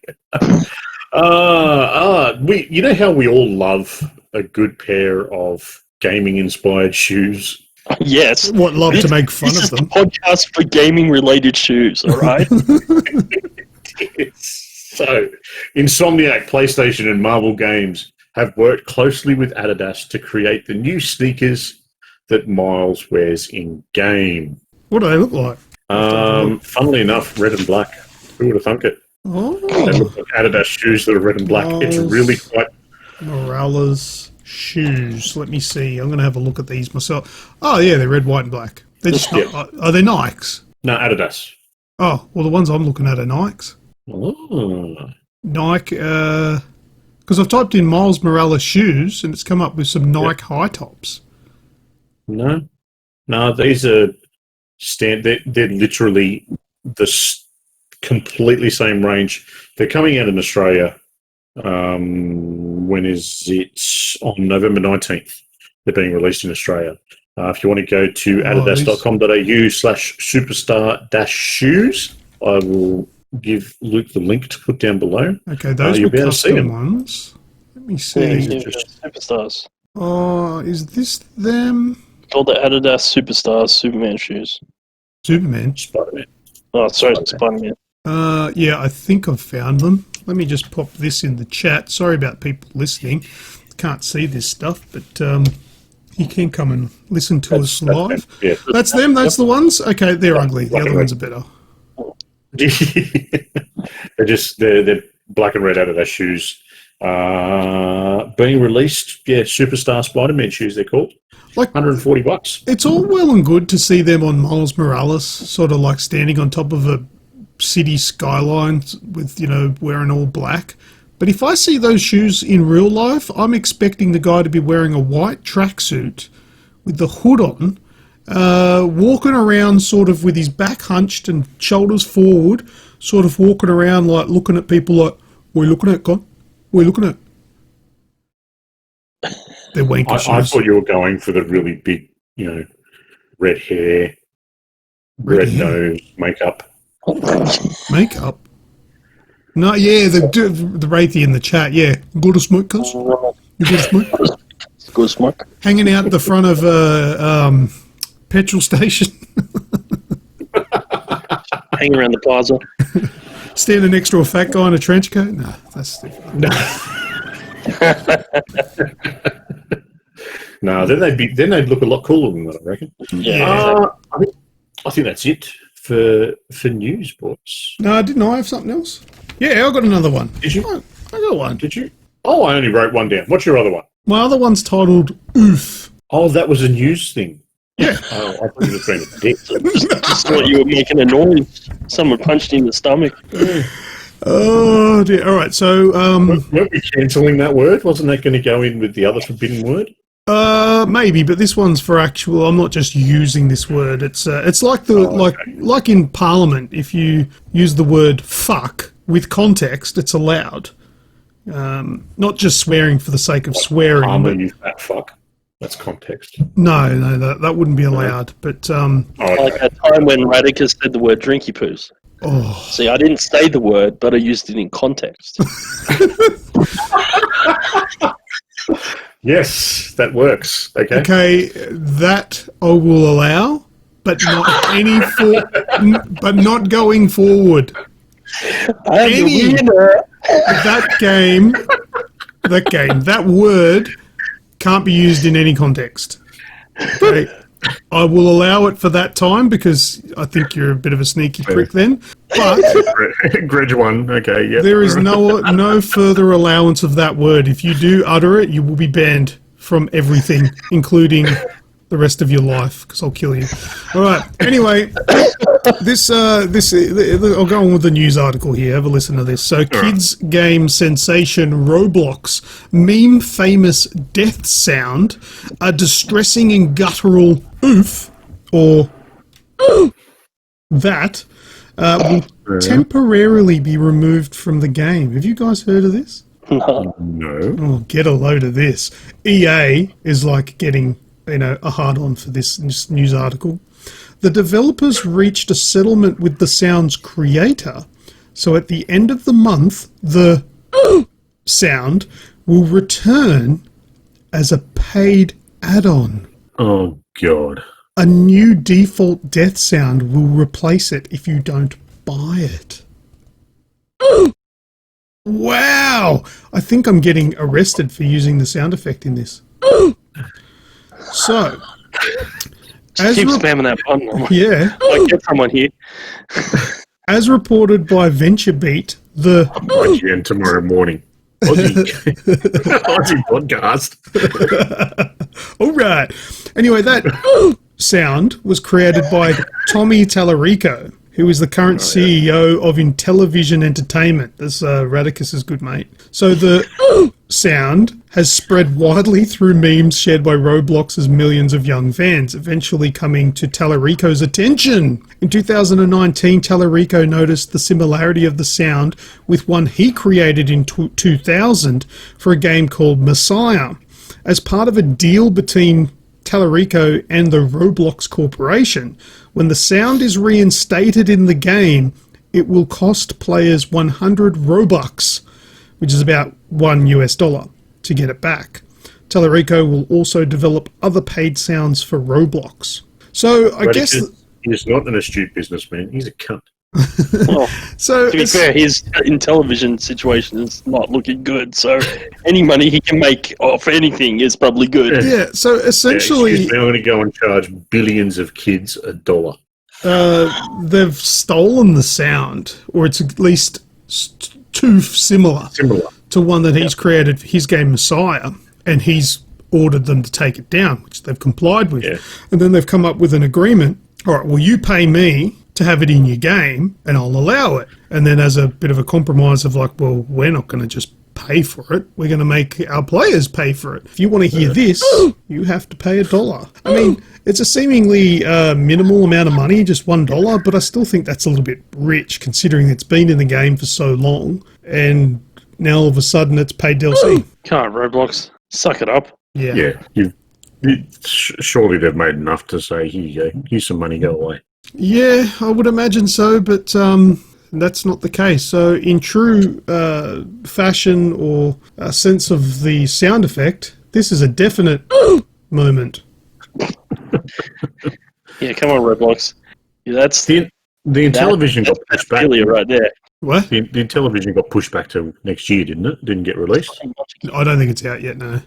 You know how we all love a good pair of gaming-inspired shoes? Yes. Love to make fun of them. This is a podcast for gaming-related shoes, all right? So, Insomniac, PlayStation, and Marvel Games have worked closely with Adidas to create the new sneakers that Miles wears in-game. What do they look like? Funnily enough, red and black. Who would have thunk it? Oh. They look like Adidas shoes that are red and black. It's really quite... Morales shoes. Let me see. I'm going to have a look at these myself. Oh, yeah, they're red, white, and black. They're just are they Nikes? No, Adidas. Oh, well, the ones I'm looking at are Nikes. Oh. Nike, because I've typed in Miles Morales shoes and it's come up with some Nike high tops. No, these are they're literally the completely same range. They're coming out in Australia. When is it? On November 19th. They're being released in Australia. If you want to go to adidas.com.au/superstar-shoes, I will give Luke the link to put down below. Okay, those were custom ones. Let me see. Yeah, Superstars. Oh, is this them? Called the Adidas Superstars Superman shoes. Superman? Spider-Man. Oh, sorry, Spider-Man. Yeah, I think I've found them. Let me just pop this in the chat. Sorry about people listening. Can't see this stuff, but you can come and listen to us live. That's them? That's the ones? Okay, they're ugly. The other ones are better. they're black and red Adidas shoes being released. Yeah, Superstar Spider-Man shoes they're called. $140. It's all well and good to see them on Miles Morales, sort of like standing on top of a city skyline with, wearing all black. But if I see those shoes in real life, I'm expecting the guy to be wearing a white tracksuit with the hood on, walking around sort of with his back hunched and shoulders forward, sort of walking around like looking at people like, what are you looking at, God? What are you looking at? They're wanky shoes. I thought you were going for the really big, red hair, red nose, makeup. Makeup? No, yeah, the Wraithy in the chat, yeah. Go to smoke, cuz? You go to smoke? Go to smoke. Hanging out the front of a petrol station. Hanging around the plaza. Standing next to a fat guy in a trench coat? No, that's different. No, then they'd look a lot cooler than that, I reckon. Yeah. I think that's it for news, boys. No, didn't I have something else? Yeah, I got another one. Did you? I got one. Did you? Oh, I only wrote one down. What's your other one? My other one's titled Oof. Oh, that was a news thing. Yeah. Oh, I thought you were saying a dick. Just thought you were making a noise. Someone punched you in the stomach. Oh dear. All right. So, Weren't we cancelling that word? Wasn't that going to go in with the other forbidden word? maybe, but this one's for actual. I'm not just using this word. It's like like in Parliament. If you use the word fuck with context, it's allowed. Not just swearing for the sake of swearing. Palmer, you fat fuck. That's context. No, that wouldn't be allowed. But Like that time when Radicus said the word drinky poos. oh, See, I didn't say the word, but I used it in context. Yes, that works. Okay. okay, that I will allow, but not but not going forward. I'm the winner. That word can't be used in any context. Okay? I will allow it for that time because I think you're a bit of a sneaky prick then. But Grejio one. Okay. Yeah. there is no further allowance of that word. If you do utter it, you will be banned from everything, including the rest of your life, because I'll kill you. All right. Anyway, I'll go on with the news article here. Have a listen to this. So, kids game sensation Roblox meme famous death sound, a distressing and guttural oof or that will temporarily be removed from the game. Have you guys heard of this? No. No. Oh, get a load of this. EA is like getting a hard-on for this news article. The developers reached a settlement with the sound's creator, so at the end of the month, the sound will return as a paid add-on. Oh God. A new default death sound will replace it if you don't buy it. Wow! I think I'm getting arrested for using the sound effect in this. So, Just keep spamming that button. yeah, Might get someone here. as reported by VentureBeat, the Again tomorrow morning. Aussie podcast. all right. Anyway, that sound was created by Tommy Tallarico, who is the current CEO of Intellivision Entertainment. This Radicus's good mate. So the sound has spread widely through memes shared by Roblox's millions of young fans, eventually coming to Tallarico's attention. In 2019, Tallarico noticed the similarity of the sound with one he created in 2000 for a game called Messiah. As part of a deal between Tallarico and the Roblox Corporation, when the sound is reinstated in the game, it will cost players 100 Robux, which is about $1 to get it back. Tallarico will also develop other paid sounds for Roblox. So I guess he's not an astute businessman. He's a cunt. Well, so to be fair, his Intellivision situation is not looking good. So any money he can make off anything is probably good. yeah. So essentially, they're going to go and charge billions of kids $1. they've stolen the sound, or it's at least too similar to one that he's created for his game Messiah, and he's ordered them to take it down, which they've complied with. Yeah. And then they've come up with an agreement. All right, well, you pay me to have it in your game, and I'll allow it. And then as a bit of a compromise of like, well, we're not going to just pay for it. We're going to make our players pay for it. If you want to hear this, you have to pay $1. I mean, it's a seemingly minimal amount of money, just $1, but I still think that's a little bit rich considering it's been in the game for so long, and now all of a sudden it's paid DLC. Come on, Roblox, suck it up. Yeah. Surely they've made enough to say, here you go, here's some money, go away. Yeah, I would imagine so, but that's not the case. So in true fashion or sense of the sound effect, this is a definite moment. Yeah, come on, Roblox. Yeah, that's The Intellivision got pushed back. right there. What? The Intellivision got pushed back to next year, didn't it? Didn't get released. I don't think it's out yet, no.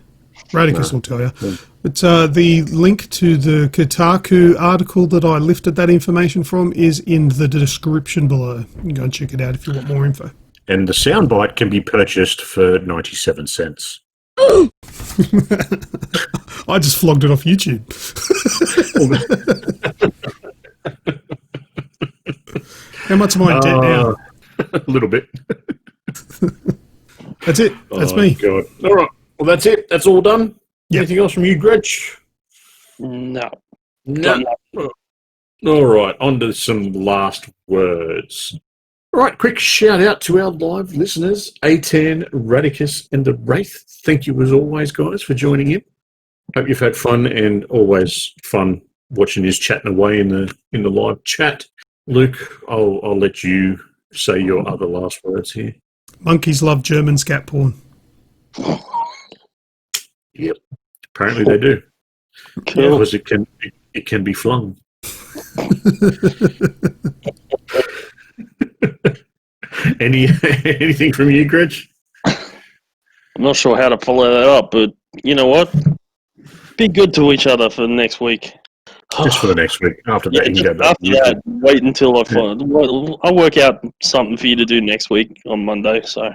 Radicus will tell you. Yeah. But the link to the Kotaku article that I lifted that information from is in the description below. You can go and check it out if you want more info. And the soundbite can be purchased for 97 cents. I just flogged it off YouTube. How much am I in debt now? A little bit. That's it. That's me. God. All right. Well, that's it. That's all done. Yep. Anything else from you, Gretch? No. No. All right. On to some last words. All right. Quick shout out to our live listeners, A10, Radicus, and the Wraith. Thank you, as always, guys, for joining in. Hope you've had fun, and always fun watching us chatting away in the live chat. Luke, I'll let you say your other last words here. Monkeys love German scat porn. Yep, apparently they do. Cool. Because it can be flung. Anything from you, Gretch? I'm not sure how to follow that up, but you know what? Be good to each other for next week. Just for the next week. After that, you can go back. After that, wait until I find. I'll work out something for you to do next week on Monday. So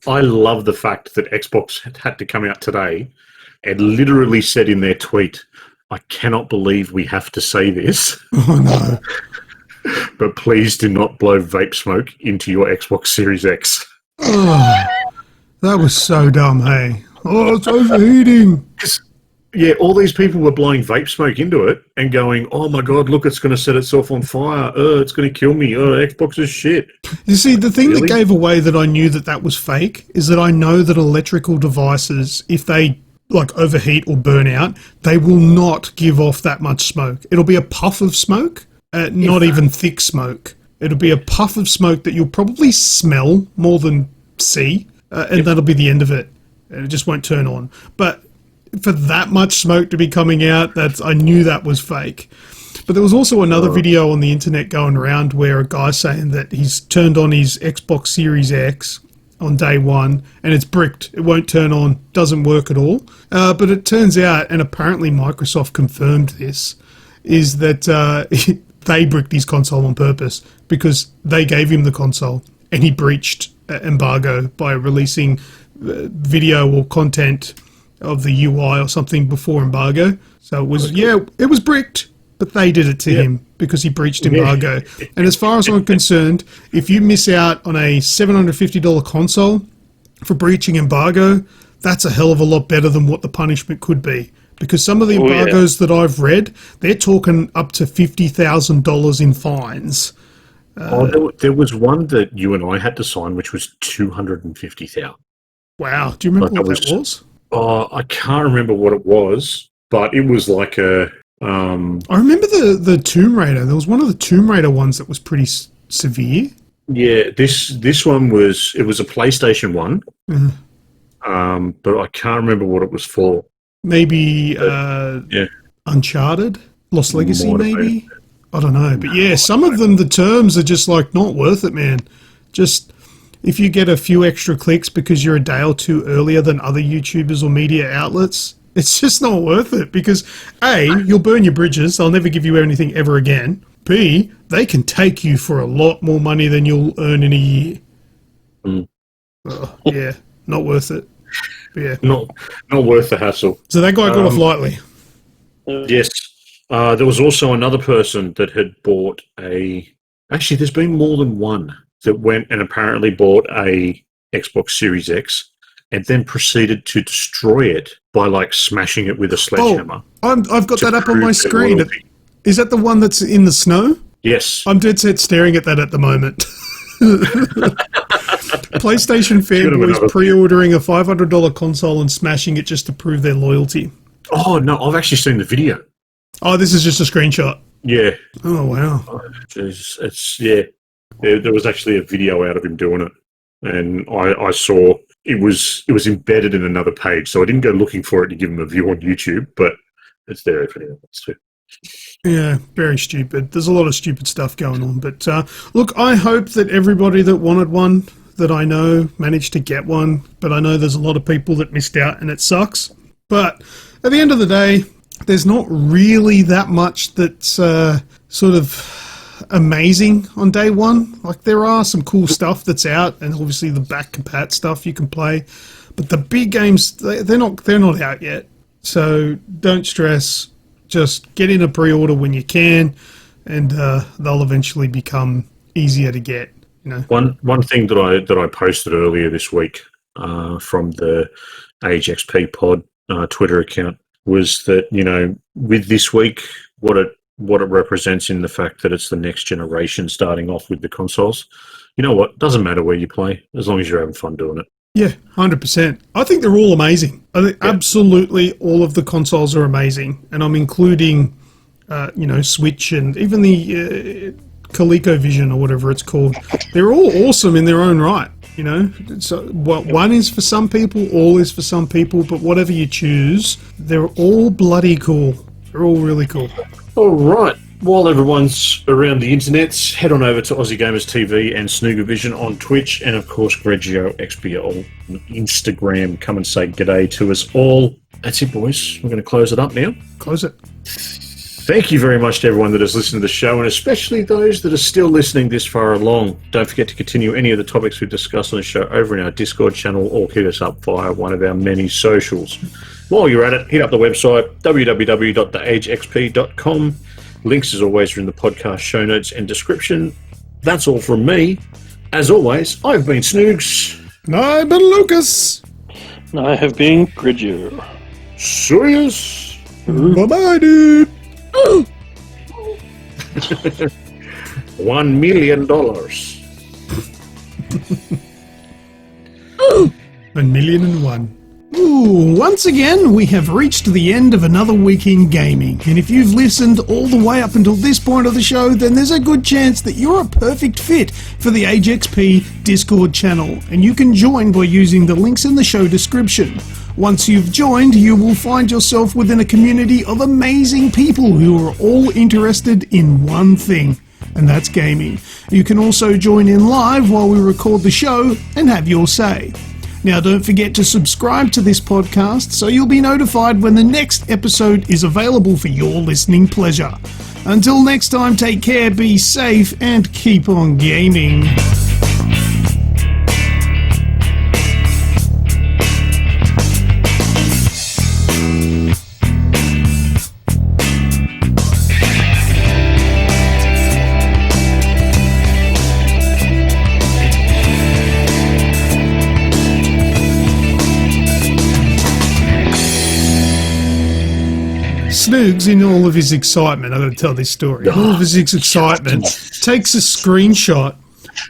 I love the fact that Xbox had to come out today and literally said in their tweet, "I cannot believe we have to say this." Oh, no. But please do not blow vape smoke into your Xbox Series X. Oh, that was so dumb, hey? Oh, it's overheating. Yeah, all these people were blowing vape smoke into it and going, "Oh my God, look, it's going to set itself on fire. It's going to kill me. Xbox is shit." You see, the thing Really? that gave away that I knew that was fake is that I know that electrical devices, if they like overheat or burn out, they will not give off that much smoke. It'll be a puff of smoke, not even thick smoke. It'll be a puff of smoke that you'll probably smell more than see, and that'll be the end of it. And it just won't turn on. But for that much smoke to be coming out, I knew that was fake. But there was also another video on the internet going around where a guy's saying that he's turned on his Xbox Series X on day one and it's bricked. It won't turn on, doesn't work at all. But it turns out, and apparently Microsoft confirmed this, is that they bricked his console on purpose because they gave him the console and he breached embargo by releasing video or content of the UI or something before embargo. So it was, it was bricked, but they did it to him because he breached embargo. And as far as I'm concerned, if you miss out on a $750 console for breaching embargo, that's a hell of a lot better than what the punishment could be. Because some of the embargoes that I've read, they're talking up to $50,000 in fines. There was one that you and I had to sign, which was $250,000. Wow. Do you remember what that was? I can't remember what it was, but it was like a... I remember the Tomb Raider. There was one of the Tomb Raider ones that was pretty severe. Yeah, this one was... It was a PlayStation one, but I can't remember what it was for. Maybe Uncharted? Lost Legacy, maybe? I don't know. But yeah, some of them, the terms are just like not worth it, man. Just... If you get a few extra clicks because you're a day or two earlier than other YouTubers or media outlets, it's just not worth it because A, you'll burn your bridges, they'll never give you anything ever again. B, they can take you for a lot more money than you'll earn in a year. Yeah, not worth it. But yeah. Not worth the hassle. So that guy got off lightly. Yes. There was also another person that had bought Actually, there's been more than one that went and apparently bought a Xbox Series X and then proceeded to destroy it by like smashing it with a sledgehammer. Oh, I've got that up on my screen. Is that the one that's in the snow? Yes. I'm dead set staring at that at the moment. PlayStation fanboys pre-ordering a $500 console and smashing it just to prove their loyalty. Oh, no, I've actually seen the video. Oh, this is just a screenshot. Yeah. Oh, wow. Oh, it's There was actually a video out of him doing it, and I saw it was embedded in another page, so I didn't go looking for it to give him a view on YouTube, but it's there if anyone wants to. Yeah, very stupid. There's a lot of stupid stuff going on, but look, I hope that everybody that wanted one that I know managed to get one, but I know there's a lot of people that missed out, and it sucks. But at the end of the day, there's not really that much that's sort of amazing on day one. Like, there are some cool stuff that's out, and obviously the back compat stuff you can play. But the big games, they're not out yet. So don't stress. Just get in a pre-order when you can, and they'll eventually become easier to get. You know. One thing that I posted earlier this week from the Age XP Pod Twitter account was that, you know, with this week, what it represents in the fact that it's the next generation starting off with the consoles. You know what? Doesn't matter where you play, as long as you're having fun doing it. Yeah, 100%. I think they're all amazing. I think absolutely all of the consoles are amazing, and I'm including, Switch and even the ColecoVision or whatever it's called. They're all awesome in their own right. You know, so one is for some people, all is for some people, but whatever you choose, they're all bloody cool. They're all really cool. All right. While everyone's around the internet, head on over to Aussie Gamers TV and Snoogavision on Twitch, and of course Grejio XPL on Instagram. Come and say g'day to us all. That's it, boys. We're going to close it up now. Close it. Thank you very much to everyone that has listened to the show, and especially those that are still listening this far along. Don't forget to continue any of the topics we've discussed on the show over in our Discord channel, or hit us up via one of our many socials. While you're at it, hit up the website, www.theagexp.com. Links, as always, are in the podcast show notes and description. That's all from me. As always, I've been Snoogs. And I've been Lucas. And I have been Grejio. Serious. Bye-bye, dude. $1 million. 1,000,001. Ooh, once again, we have reached the end of another week in gaming. And if you've listened all the way up until this point of the show, then there's a good chance that you're a perfect fit for the Age XP Discord channel. And you can join by using the links in the show description. Once you've joined, you will find yourself within a community of amazing people who are all interested in one thing, and that's gaming. You can also join in live while we record the show and have your say. Now, don't forget to subscribe to this podcast so you'll be notified when the next episode is available for your listening pleasure. Until next time, take care, be safe, and keep on gaming. Snoogs, in all of his excitement, I've got to tell this story. In all of his excitement, takes a screenshot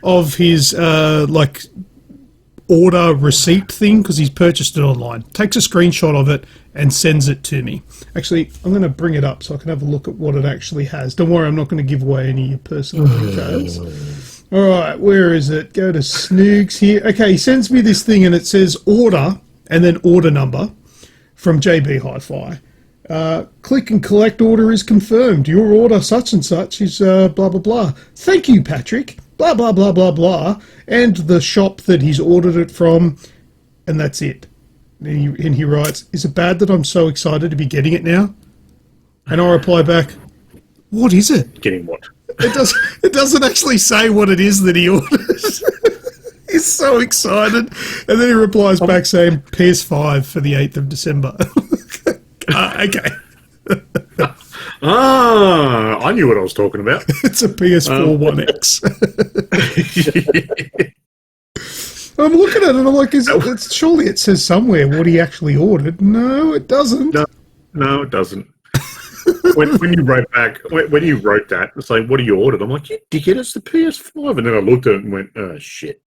of his order receipt thing, because he's purchased it online. Takes a screenshot of it and sends it to me. Actually, I'm going to bring it up so I can have a look at what it actually has. Don't worry, I'm not going to give away any of your personal details. All right, where is it? Go to Snoogs here. Okay, he sends me this thing and it says order and then order number from JB Hi-Fi. Click and collect order is confirmed. Your order such and such is blah blah blah. Thank you, Patrick. Blah blah blah blah blah. And the shop that he's ordered it from, and that's it. And he writes, "Is it bad that I'm so excited to be getting it now?" And I reply back, "What is it?" Getting what? It doesn't actually say what it is that he ordered. He's so excited, and then he replies back saying, "PS5 for the 8th of December." Okay. I knew what I was talking about. It's a PS4 One X. I'm looking at it and I'm like, surely it says somewhere what he actually ordered. No, it doesn't. No, it doesn't. when you wrote back, when you wrote that, it's like, what do you ordered? I'm like, you dickhead, it's the PS5. And then I looked at it and went, oh, shit.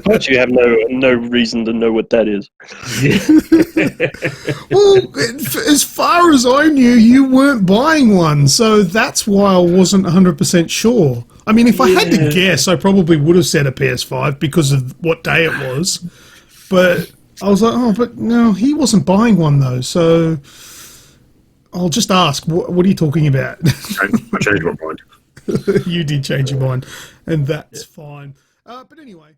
But you have no reason to know what that is. Well, as far as I knew, you weren't buying one, so that's why I wasn't 100% sure. I mean, if I had to guess, I probably would have said a PS5 because of what day it was. But I was like, oh, but no, he wasn't buying one though, so I'll just ask, what are you talking about? I changed my mind. You did change your mind, and that's fine. But anyway.